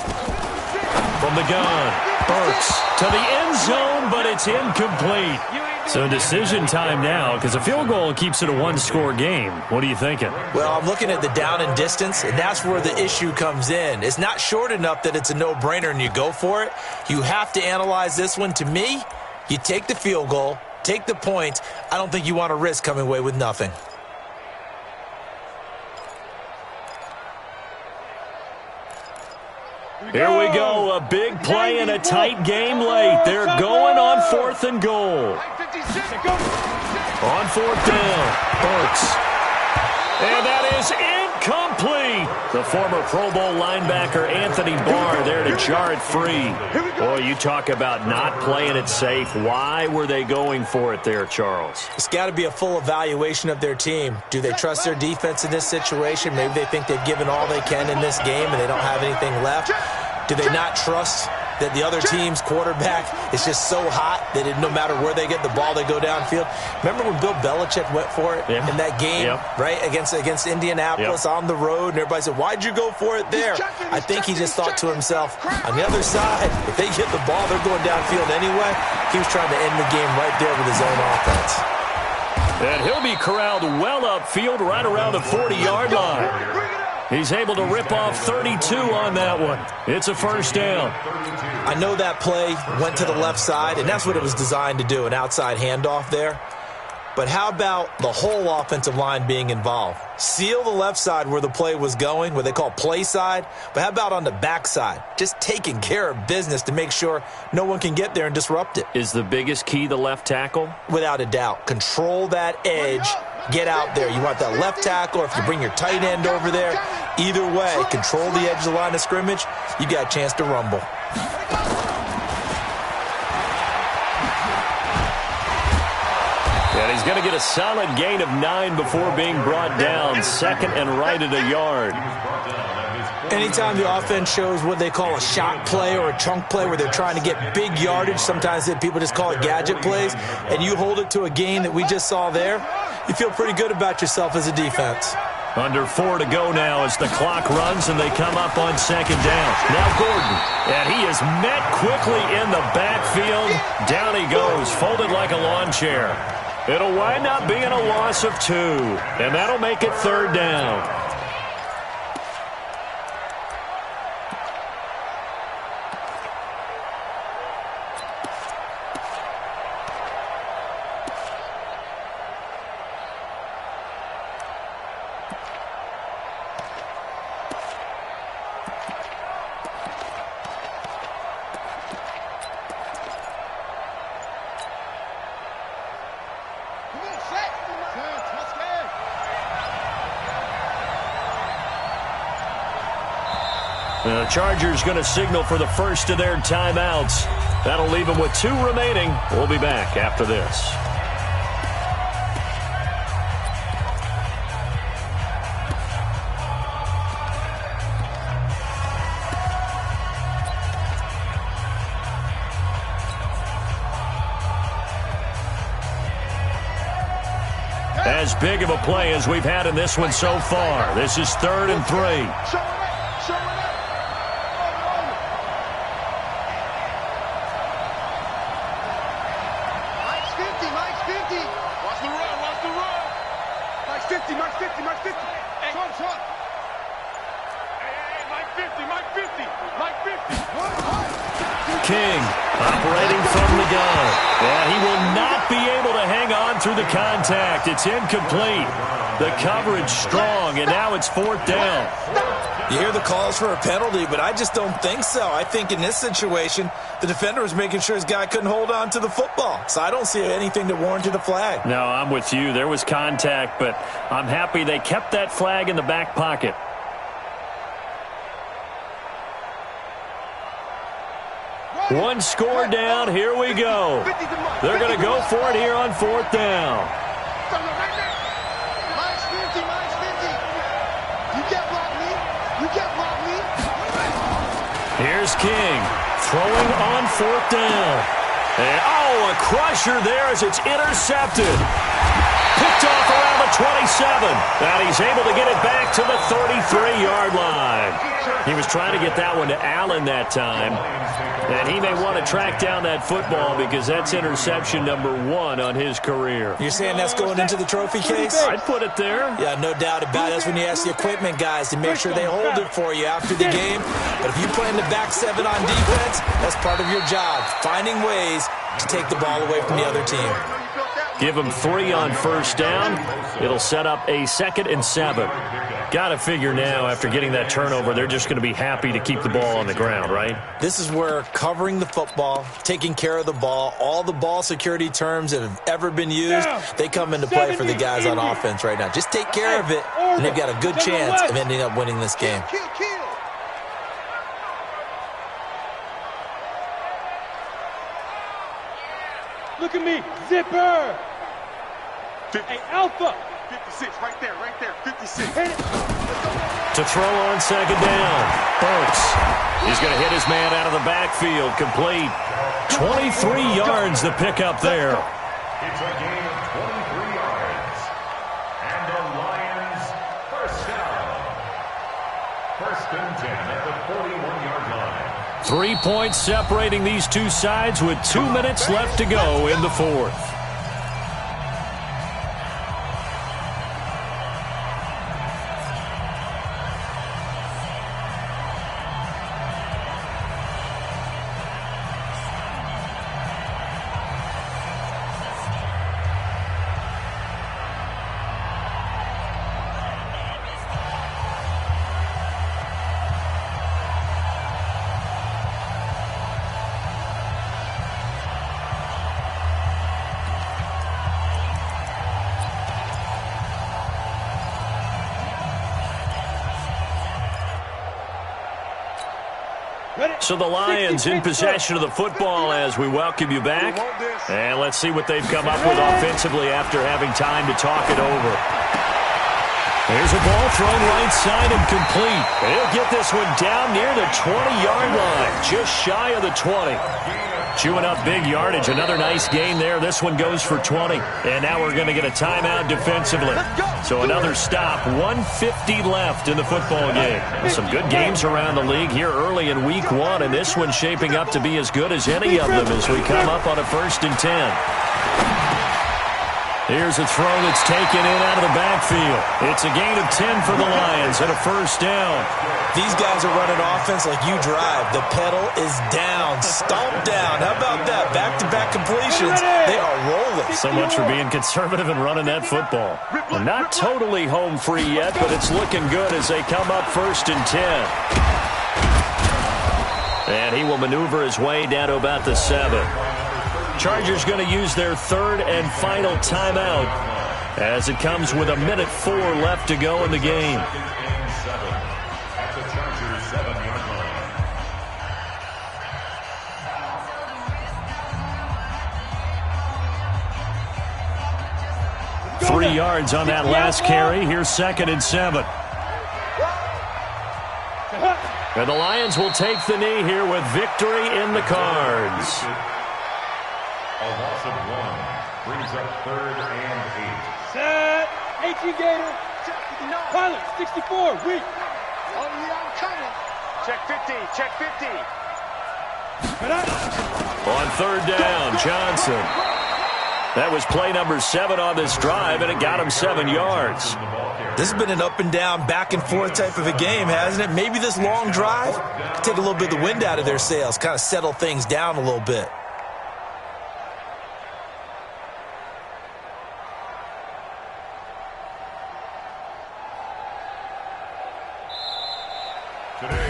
From the gun, Burks to the end zone, but it's incomplete. So decision time now, because a field goal keeps it a 1-score game. What are you thinking? Well, I'm looking at the down and distance, and that's where the issue comes in. It's not short enough that it's a no-brainer and you go for it. You have to analyze this one. To me, you take the field goal, take the points. I don't think you want to risk coming away with nothing. Here we go, a big play and a tight game late. They're going on 4th and goal. On 4th down, Burks. And that is incomplete. The former Pro Bowl linebacker Anthony Barr there to jar it free. Boy, you talk about not playing it safe. Why were they going for it there, Charles? It's got to be a full evaluation of their team. Do they trust their defense in this situation? Maybe they think they've given all they can in this game and they don't have anything left. Do they not trust that the other team's quarterback is just so hot that no matter where they get the ball, they go downfield? Remember when Bill Belichick went for it in that game, right, against Indianapolis on the road, and everybody said, why'd you go for it there? I think he just thought to himself, on the other side, if they get the ball, they're going downfield anyway. He was trying to end the game right there with his own offense. And he'll be corralled well upfield right around the 40-yard line. He's able to rip off 32 on that one. It's a 1st down. I know that play went to the left side, and that's what it was designed to do, an outside handoff there. But how about the whole offensive line being involved? Seal the left side where the play was going, what they call play side. But how about on the back side? Just taking care of business to make sure no one can get there and disrupt it. Is the biggest key the left tackle? Without a doubt. Control that edge. Get out there. You want that left tackle, or if you bring your tight end over there, either way, control the edge of the line of scrimmage, you got a chance to rumble. And he's going to get a solid gain of 9 before being brought down. 2nd and right at a yard. Anytime the offense shows what they call a shot play or a chunk play where they're trying to get big yardage, sometimes people just call it gadget plays, and you hold it to a gain that we just saw there, you feel pretty good about yourself as a defense. Under 4 to go now as the clock runs and they come up on second down. Now Gordon, and he is met quickly in the backfield. Down he goes, folded like a lawn chair. It'll wind up being a loss of 2, and that'll make it third down. The Chargers going to signal for the first of their timeouts. That'll leave them with 2 remaining. We'll be back after this. As big of a play as we've had in this one so far. This is 3rd and 3. King operating from the gun. Yeah, he will not be able to hang on through the contact. It's incomplete. The coverage strong, and now it's 4th down. You hear the calls for a penalty, but I just don't think so. I think in this situation, the defender was making sure his guy couldn't hold on to the football. So I don't see anything that warranted a flag. No, I'm with you. There was contact, but I'm happy they kept that flag in the back pocket. One score down. Here we go. They're going to go for it here on 4th down. Here's King throwing on 4th down. And, a crusher there as it's intercepted. Picked off around the 27. And he's able to get it back to the 33-yard line. He was trying to get that one to Allen that time. And he may want to track down that football because that's interception number 1 on his career. You're saying that's going into the trophy case? I'd put it there. Yeah, no doubt about it. That's when you ask the equipment guys to make sure they hold it for you after the game. But if you play in the back 7 on defense, that's part of your job, finding ways to take the ball away from the other team. Give them 3 on 1st down. It'll set up a 2nd and 7. Got to figure now, after getting that turnover, they're just going to be happy to keep the ball on the ground, right? This is where covering the football, taking care of the ball, all the ball security terms that have ever been used, they come into play for the guys on offense right now. Just take care of it, and they've got a good chance of ending up winning this game. Look at me, zipper. Hey, Alpha. 56, right there, 56. To throw on 2nd down. Burks. He's going to hit his man out of the backfield. Complete. 23 yards the pickup there. It's a gain of 23 yards. And the Lions first down. 1st and 10 at the 41-yard line. 3 points separating these two sides with 2 minutes left to go in the 4th. So the Lions in possession of the football as we welcome you back. And let's see what they've come up with offensively after having time to talk it over. Here's a ball thrown right side and complete. And he'll get this one down near the 20-yard line, just shy of the 20. Chewing up big yardage. Another nice gain there. This one goes for 20. And now we're going to get a timeout defensively. So another stop. 1:50 left in the football game. Some good games around the league here early in week 1. And this one's shaping up to be as good as any of them as we come up on a 1st and 10. Here's a throw that's taken in out of the backfield. It's a gain of 10 for the Lions and a 1st down. These guys are running offense like you drive. The pedal is down, stomped down. How about that? Back-to-back completions. They are rolling. So much for being conservative and running that football. We're not totally home free yet, but it's looking good as they come up 1st and 10. And he will maneuver his way down to about the 7. Chargers going to use their 3rd and final timeout as it comes with 1:04 left to go in the game. At the Chargers 7-yard line. 3 yards on that last carry. Here's 2nd and 7. And the Lions will take the knee here with victory in the cards. A loss of 1 brings up 3rd and 8. Set. 18 Gator. Pilot, 64. Weak. Oh, yeah, I'm coming. Check 50. Check 50. On 3rd down, Johnson. That was play number 7 on this drive, and it got him 7 yards. This has been an up-and-down, back-and-forth type of a game, hasn't it? Maybe this long drive could take a little bit of the wind out of their sails, kind of settle things down a little bit.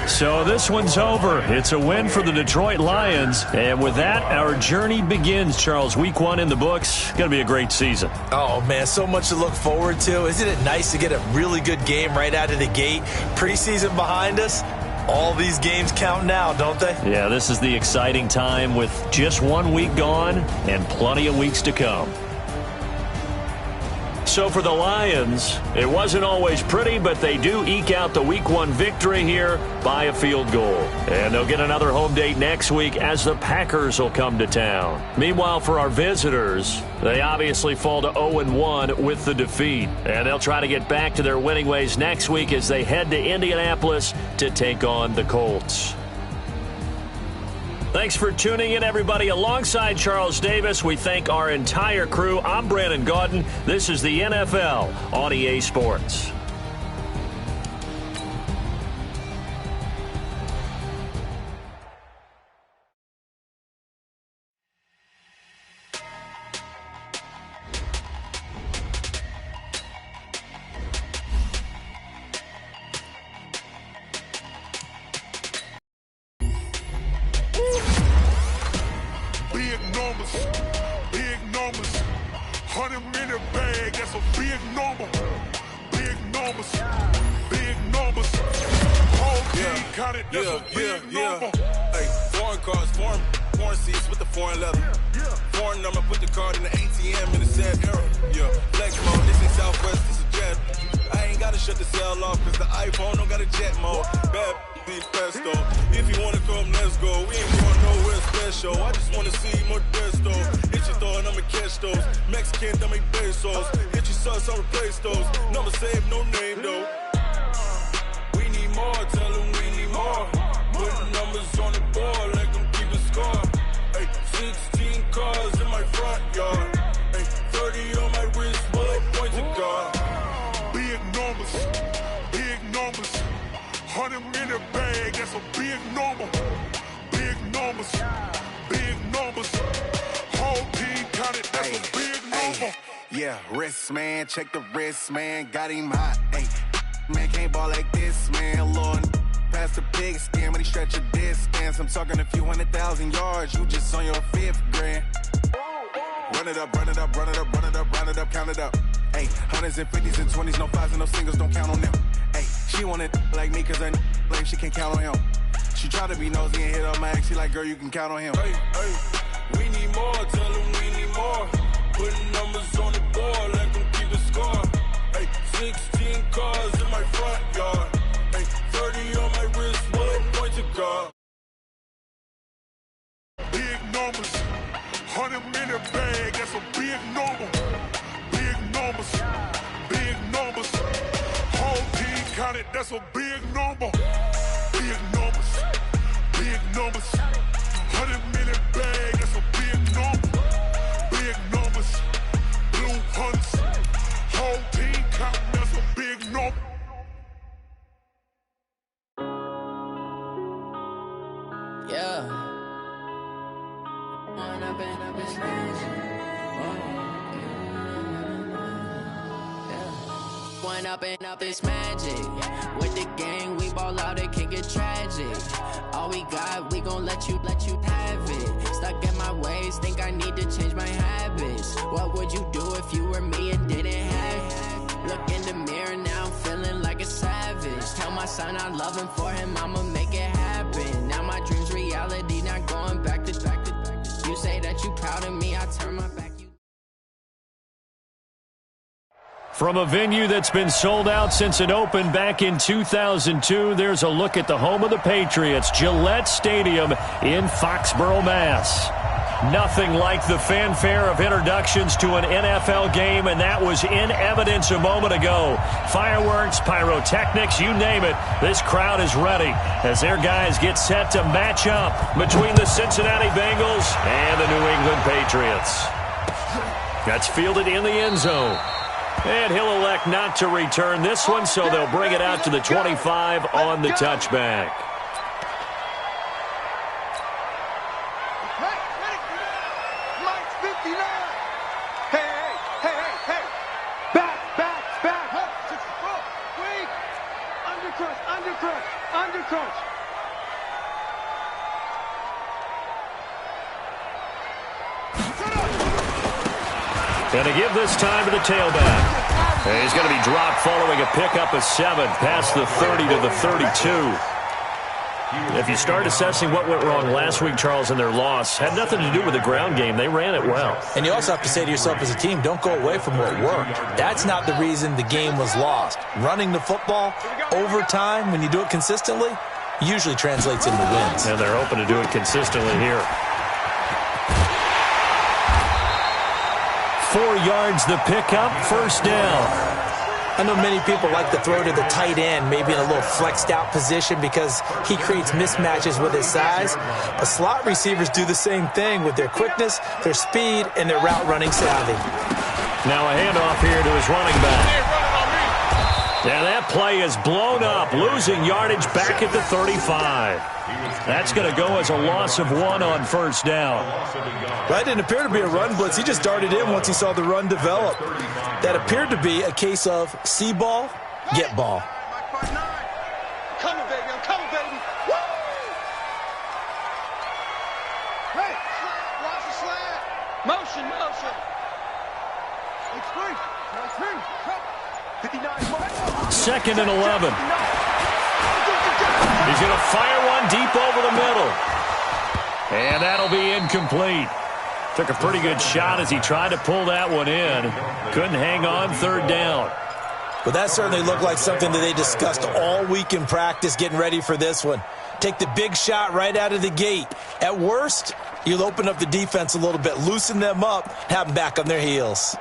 So this one's over. It's a win for the Detroit Lions. And with that, our journey begins, Charles. Week 1 in the books. Going to be a great season. Oh, man, so much to look forward to. Isn't it nice to get a really good game right out of the gate? Preseason behind us. All these games count now, don't they? Yeah, this is the exciting time with just 1 week gone and plenty of weeks to come. So for the Lions, it wasn't always pretty, but they do eke out the Week 1 victory here by a field goal. And they'll get another home date next week as the Packers will come to town. Meanwhile, for our visitors, they obviously fall to 0-1 with the defeat. And they'll try to get back to their winning ways next week as they head to Indianapolis to take on the Colts. Thanks for tuning in, everybody. Alongside Charles Davis, we thank our entire crew. I'm Brandon Gaudin. This is the NFL on EA Sports. Big numbers, 100 minute bag, that's a big number. Big numbers, whole team counted, that's a big number. Hey, foreign cars, foreign seats with the foreign leather. Foreign number, put the card in the ATM in the sad era. Yeah, flex mode, this ain't Southwest, this is jet. I ain't gotta shut the cell off, cause the iPhone don't got a jet mode. Bad need pesto. If you wanna come, let's go. We ain't going nowhere special. I just wanna see more desto. Hit your thought, I'ma catch those. Mexican, that make pesos. Hit your sus, I'll replace those. Number save, no name though. We need more, tell them we need more. Putting numbers on the board, like them keep a score. Hey, 16 cars in my front yard. Hey, 30 on my wrist, while I point to God. Big numbers, 100 minute bag, that's a big number. Big numbers, whole team counted, that's a big number. Yeah, wrist man, check the wrist man, got him hot. Ay, man can't ball like this, man. Lord, past the pig skin, but he stretch a distance. I'm talking a few 100,000 yards, you just on your 5th grand. Run it up, count it up. Ay, hundreds and 50s and 20s, no 5s and no singles, don't count on them. Ay, she want it like me, cause her like she can't count on him. She try to be nosy and hit up my ex, she like, girl, you can count on him. Hey, we need more, tell them we need more. Putting numbers on the board, like them keep a score. Hey, 16 cars that's a big number. Big numbers, big numbers. 100 million bag, that's a big number. Big numbers, blue hunts. Whole team count, that's a big number. Yeah. One up and up is magic. With the gang, we ball out, it can get tragic. All we got, we gon' let you have it. Stuck in my ways, think I need to change my habits. What would you do if you were me and didn't have it? Look in the mirror, now I'm feeling like a savage. Tell my son I love him, for him I'ma make it happen. Now my dream's reality, not going back to. You say that you proud of me, I turn my back. From a venue that's been sold out since it opened back in 2002, there's a look at the home of the Patriots, Gillette Stadium in Foxborough, Mass. Nothing like the fanfare of introductions to an NFL game, and that was in evidence a moment ago. Fireworks, pyrotechnics, you name it, this crowd is ready as their guys get set to match up between the Cincinnati Bengals and the New England Patriots. That's fielded in the end zone. And he'll elect not to return this one, so they'll bring it out to the 25 on the touchback. And to give this time to the tailback. And he's going to be dropped following a pickup of 7 past the 30 to the 32. If you start assessing what went wrong last week, Charles, in their loss, had nothing to do with the ground game. They ran it well. And you also have to say to yourself as a team, don't go away from what worked. That's not the reason the game was lost. Running the football over time, when you do it consistently, usually translates into wins. And they're hoping to do it consistently here. 4 yards the pickup, first down. I know many people like to throw to the tight end, maybe in a little flexed out position because he creates mismatches with his size. But slot receivers do the same thing with their quickness, their speed, and their route running savvy. Now a handoff here to his running back. And that play is blown up, losing yardage back at the 35. That's going to go as a loss of 1 on first down. That didn't appear to be a run blitz. He just darted in once he saw the run develop. That appeared to be a case of see ball, get ball. Coming, baby. I'm coming, baby. Woo! Hey, watch the slide. Motion. It's free. 59. Second and 11. He's going to fire one deep over the middle. And that'll be incomplete. Took a pretty good shot as he tried to pull that one in. Couldn't hang on, third down. But that certainly looked like something that they discussed all week in practice getting ready for this one. Take the big shot right out of the gate. At worst, you'll open up the defense a little bit, loosen them up, have them back on their heels.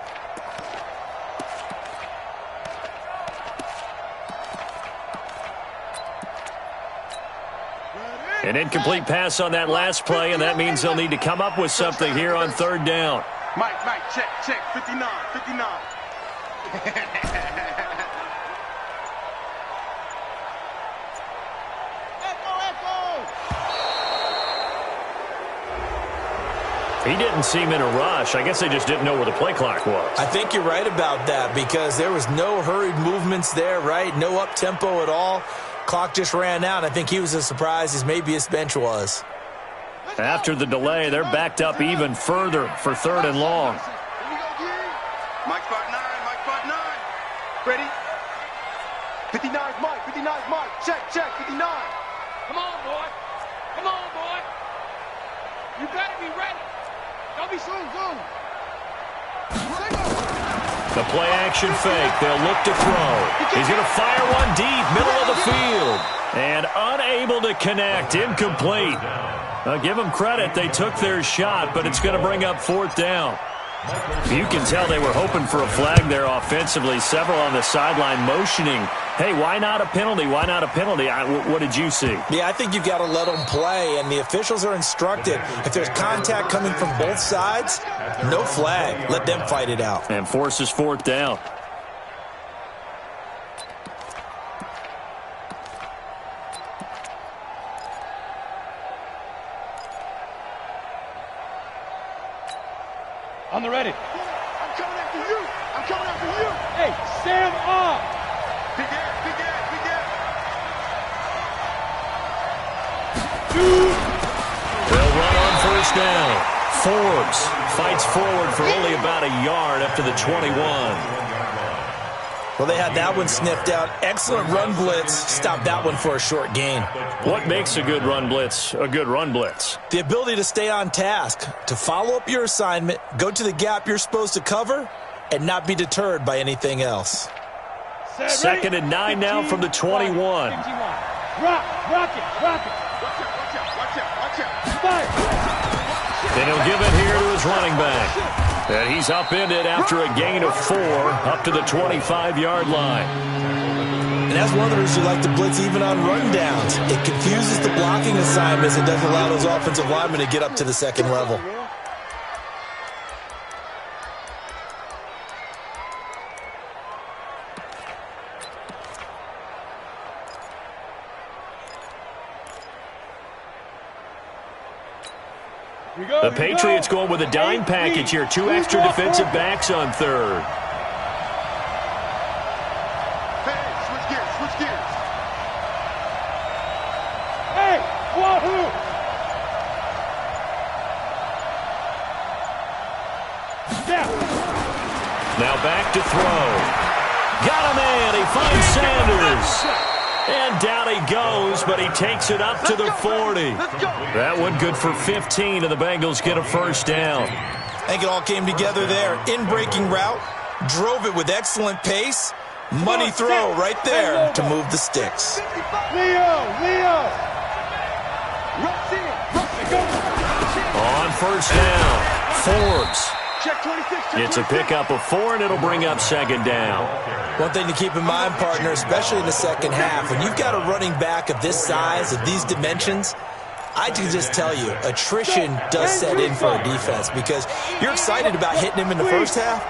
An incomplete pass on that last play, and that means they'll need to come up with something here on third down. Mike, check, 59. He didn't seem in a rush. I guess they just didn't know where the play clock was. I think you're right about that because there was no hurried movements there, right? No up-tempo at all. Clock just ran out. I think he was as surprised as maybe his bench was. After the delay, they're backed up even further for third and long. Mike spot 9. Ready? 59's Mike. Check, 59. Come on, boy. You better be ready. Don't be zoom. The play action fake. They'll look to throw. He's going to fire one deep, middle of the field. And unable to connect. Incomplete. Now, give them credit. They took their shot, but it's going to bring up fourth down. You can tell they were hoping for a flag there offensively. Several on the sideline motioning Hey, why not a penalty? Why not a penalty? What did you see? Yeah, I think you've got to let them play, and the officials are instructed. If there's contact coming from both sides, no flag. Let them fight it out. And forces fourth down. On the ready. I'm coming after you. I'm coming after you. Hey, Sam off. Big air, big air, big air. They'll run on first down. Forbes fights forward for only about a yard up to the 21. Well, they had that one sniffed out. Excellent run blitz. Stopped that one for a short gain. What makes a good run blitz a good run blitz? The ability to stay on task, to follow up your assignment, go to the gap you're supposed to cover, and not be deterred by anything else. Second and 9 now from the 21. Rock it. Watch out. And he'll give it here to his running back. And he's upended after a gain of 4 up to the 25-yard line. And that's one of the reasons you like to blitz even on rundowns. It confuses the blocking assignments. It doesn't allow those offensive linemen to get up to the second level. The Patriots going with a dime package here. 2 extra defensive backs on third. Hey, switch gears. Hey, wahoo. Now back to throw. Got a man. He finds Sanders. And down he goes, but he takes it up to the 40. That one good for 15, and the Bengals get a first down. I think it all came together there. In-breaking route, drove it with excellent pace. Money throw right there to move the sticks. Leo. On first down, Forbes. Check 26. It's a pickup of 4, and it'll bring up second down. One thing to keep in mind, partner, especially in the second half, when you've got a running back of this size, of these dimensions, I can just tell you, attrition does set in for a defense because you're excited about hitting him in the first half.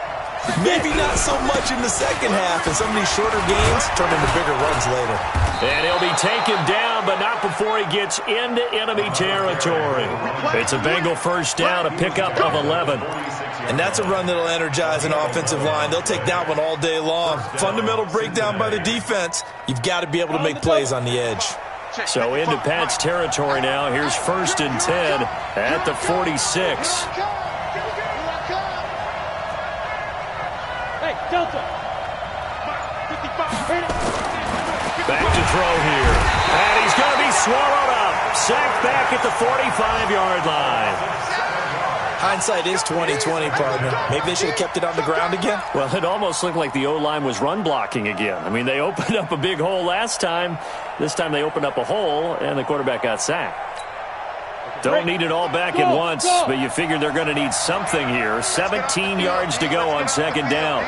Maybe not so much in the second half, and some of these shorter gains turn into bigger runs later. And he'll be taken down, but not before he gets into enemy territory. It's a Bengal first down, a pickup of 11. And that's a run that'll energize an offensive line. They'll take that one all day long. Fundamental breakdown by the defense. You've got to be able to make plays on the edge. So into Pat's territory now. Here's first and 10 at the 46. Hey, Delta. 55. Back to throw here. And he's going to be swallowed up. Sacked back at the 45-yard line. Hindsight is 20/20, partner. Maybe they should have kept it on the ground again. Well, it almost looked like the O-line was run blocking again. I mean, they opened up a big hole last time. This time they opened up a hole, and the quarterback got sacked. Don't need it all back at once, but you figure they're going to need something here. 17 yards to go on second down.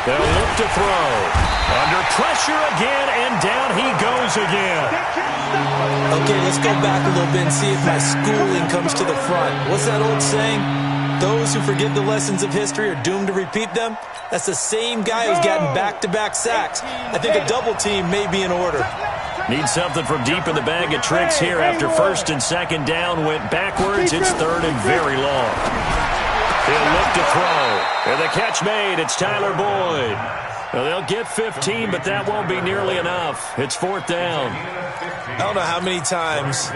They'll look to throw. Under pressure again, and down he goes again. Okay, let's go back a little bit and see if my schooling comes to the front. What's that old saying? Those who forget the lessons of history are doomed to repeat them. That's the same guy who's gotten back-to-back sacks. I think a double team may be in order. Need something from deep in the bag of tricks here after first and second down went backwards. It's third and very long. He'll look to throw. And the catch made. It's Tyler Boyd. Well, they'll get 15, but that won't be nearly enough. It's fourth down. I don't know how many times,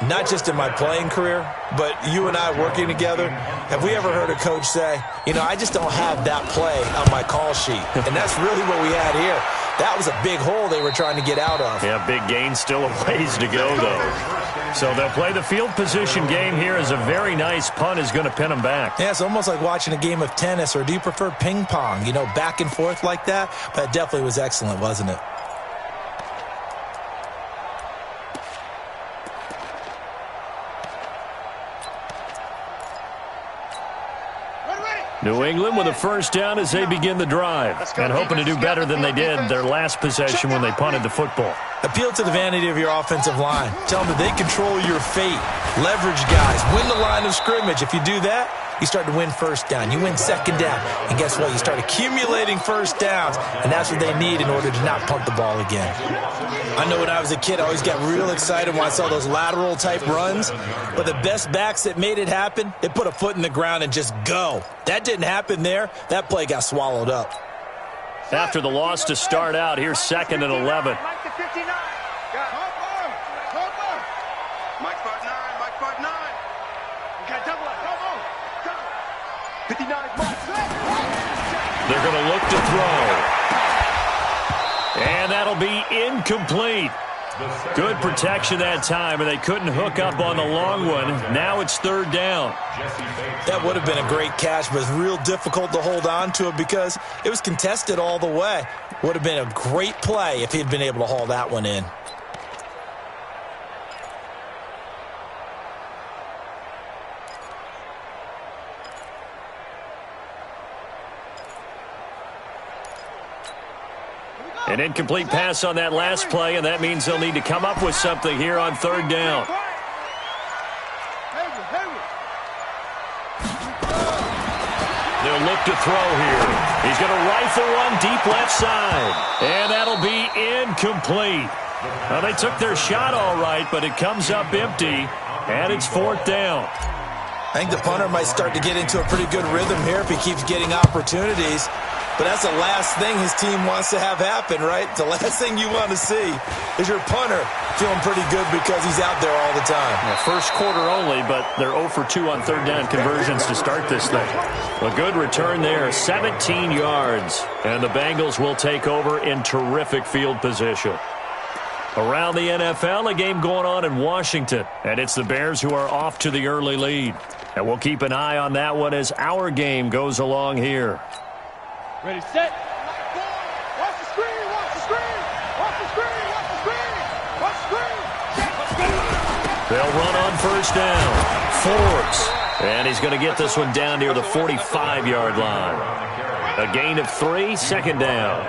not just in my playing career, but you and I working together, have we ever heard a coach say, you know, I just don't have that play on my call sheet. And that's really what we had here. That was a big hole they were trying to get out of. Yeah, big gain, still a ways to go, though. So they'll play the field position game here as a very nice punt is going to pin them back. Yeah, it's almost like watching a game of tennis, or do you prefer ping pong? You know, back and forth like that? But it definitely was excellent, wasn't it? New England with a first down as they begin the drive, and hoping to do better than they did their last possession when they punted the football. Appeal to the vanity of your offensive line. Tell them that they control your fate. Leverage guys. Win the line of scrimmage. If you do that, you start to win first down. You win second down. And guess what? You start accumulating first downs, and that's what they need in order to not punt the ball again. I know when I was a kid, I always got real excited when I saw those lateral-type runs. But the best backs that made it happen, they put a foot in the ground and just go. That didn't happen there. That play got swallowed up. After the loss to start out, here's 2nd and 11. They're going to look to throw. And that'll be incomplete. Good protection that time, and they couldn't hook up on the long one. Now it's 3rd down. That would have been a great catch, but it's real difficult to hold on to it because it was contested all the way. Would have been a great play if he had been able to haul that one in. An incomplete pass on that last play, and that means they'll need to come up with something here on 3rd down. They'll look to throw here. He's going to rifle one deep left side, and that'll be incomplete. Well, they took their shot all right, but it comes up empty, and it's 4th down. I think the punter might start to get into a pretty good rhythm here if he keeps getting opportunities. But that's the last thing his team wants to have happen, right? The last thing you want to see is your punter feeling pretty good because he's out there all the time. Yeah, first quarter only, but they're 0 for 2 on 3rd down conversions to start this thing. A good return there, 17 yards. And the Bengals will take over in terrific field position. Around the NFL, a game going on in Washington. And it's the Bears who are off to the early lead. And we'll keep an eye on that one as our game goes along here. Ready, set. Watch the screen, watch the screen, watch the screen, watch the screen, watch the screen. They'll run on first down. Forbes. And he's going to get this one down near the 45-yard line. A gain of 3, 2nd down.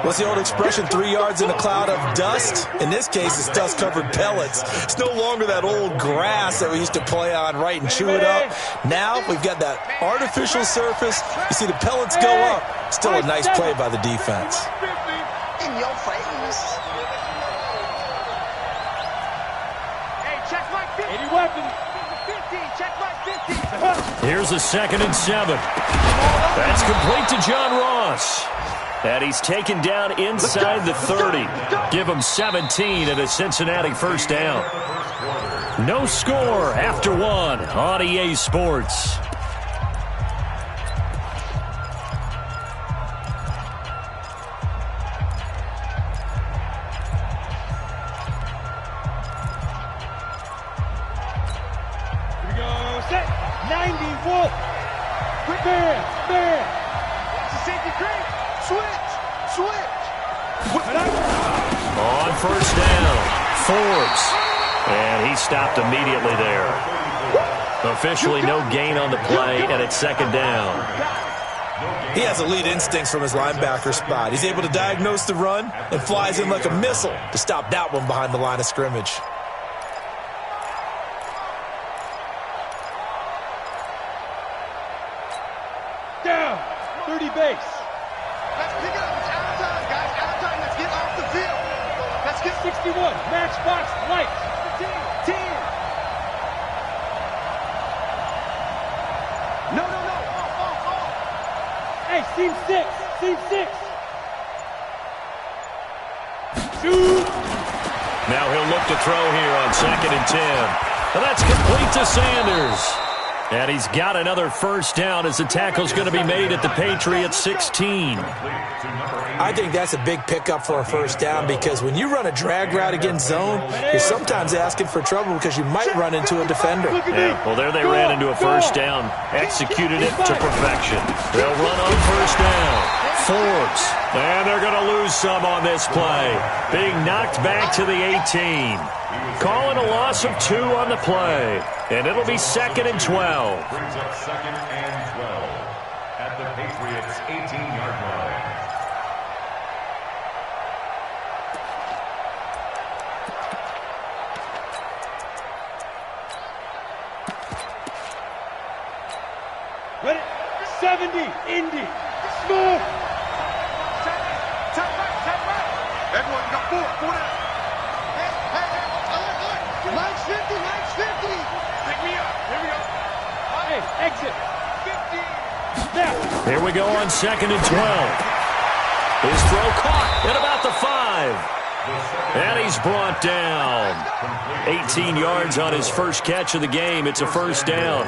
What's the old expression, 3 yards in a cloud of dust? In this case, it's dust-covered pellets. It's no longer that old grass that we used to play on, right, and chew it up. Now we've got that artificial surface. You see the pellets go up. Still a nice play by the defense. In your face. Hey, check my 50. Any weapon. 15, check my 50. Here's a 2nd and 7. That's complete to John Ross. And he's taken down inside the 30. Give him 17 at a Cincinnati first down. No score after 1 on EA Sports. Here we go, set. 91. Man. Watch the safety creep. Switch. On first down, Forbes. And he stopped immediately there. Officially no gain on the play, and it's 2nd down. He has elite instincts from his linebacker spot. He's able to diagnose the run and flies in like a missile to stop that one behind the line of scrimmage. Down. 30 base. Let's pick it up. It's out of time, guys. Out of time. Let's get off the field. Let's get 61. Matchbox lights. 10. No. Off. Hey, seam 6. Shoot. Now he'll look to throw here on 2nd and 10. And that's complete to Sanders. And he's got another first down as the tackle's going to be made at the Patriots 16. I think that's a big pickup for a first down because when you run a drag route against zone, you're sometimes asking for trouble because you might run into a defender. Yeah, well, there they ran into a first down. Executed it to perfection. They'll run on first down. Forbes. And they're going to lose some on this play. Being knocked back to the 18. Calling a loss of 2 on the play. And it'll be 2nd and 12. Brings up 2nd and 12. Patriots 18-yard line. Ready? 70, Indy. Smooth. Take back. Everyone got four down. Hey, Mike's 50. Pick me up. Here we go. Hey, exit. 50. There. Here we go on 2nd and 12. His throw caught at about the 5. And he's brought down. 18 yards on his first catch of the game. It's a first down.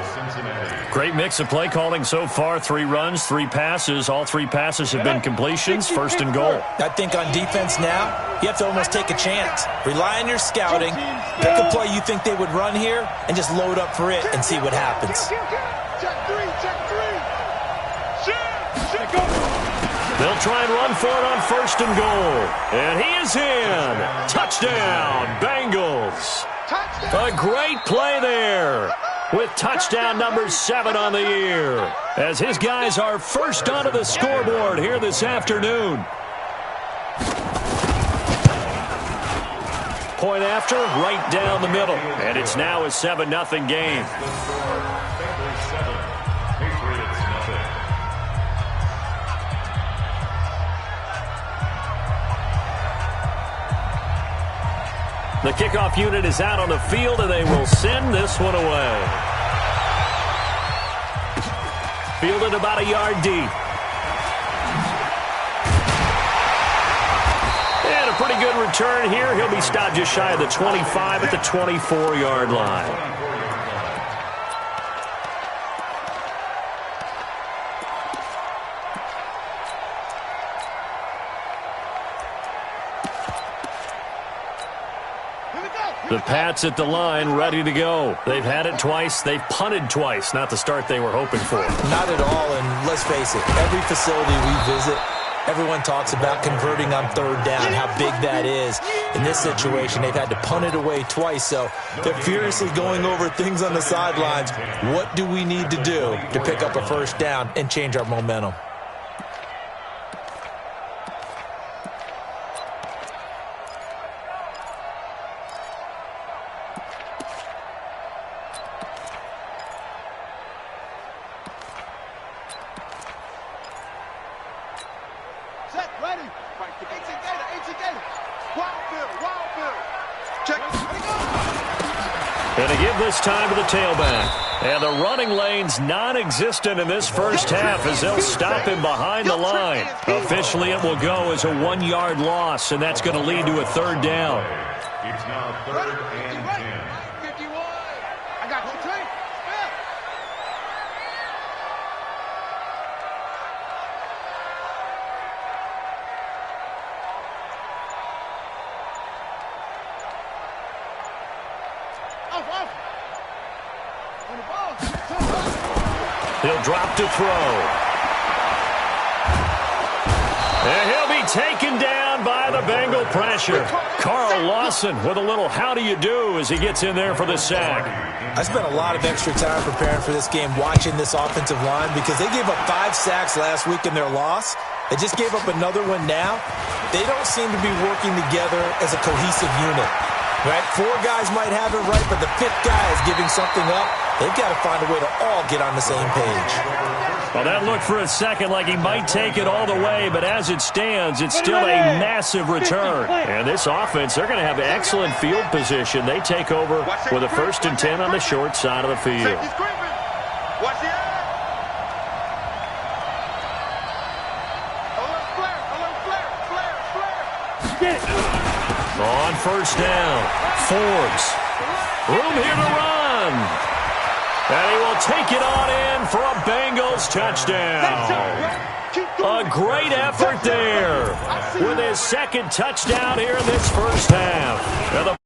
Great mix of play calling so far. 3 runs, 3 passes. All 3 passes have been completions. First and goal. I think on defense now, you have to almost take a chance. Rely on your scouting. Pick a play you think they would run here and just load up for it and see what happens. Check three. Shit. They'll try and run for it on 1st and goal. And he is in. Touchdown, Bengals. A great play there with touchdown number 7 on the year as his guys are first onto the scoreboard here this afternoon. Point after, right down the middle. And it's now a 7-0 game. The kickoff unit is out on the field, and they will send this one away. Fielded about a yard deep. And a pretty good return here. He'll be stopped just shy of the 25 at the 24-yard line. The Pats at the line, ready to go. They've had it twice. They've punted twice. Not the start they were hoping for. Not at all, and let's face it, every facility we visit, everyone talks about converting on 3rd down, how big that is. In this situation, they've had to punt it away twice, so they're furiously going over things on the sidelines. What do we need to do to pick up a 1st down and change our momentum? And to give this time to the tailback. And the running lane's non-existent in this first half as they'll stop him behind the line. Officially, it will go as a 1-yard loss, and that's going to lead to a 3rd down. It's now 3rd and 10. 51. I got you, Trey. He'll drop to throw. And he'll be taken down by the Bengal pressure. Carl Lawson with a little how do you do as he gets in there for the sack. I spent a lot of extra time preparing for this game watching this offensive line because they gave up 5 sacks last week in their loss. They just gave up another one now. They don't seem to be working together as a cohesive unit. Right? 4 guys might have it right, but the 5th guy is giving something up. They've got to find a way to all get on the same page. Well, that looked for a second like he might take it all the way, but as it stands, it's still a massive return. And this offense, they're going to have excellent field position. They take over with a 1st and 10 on the short side of the field. Watch the eye. Get it. On 1st down, Forbes. Room here to run. And he will take it on in for a Bengals touchdown. A great effort there with his 2nd touchdown here in this first half.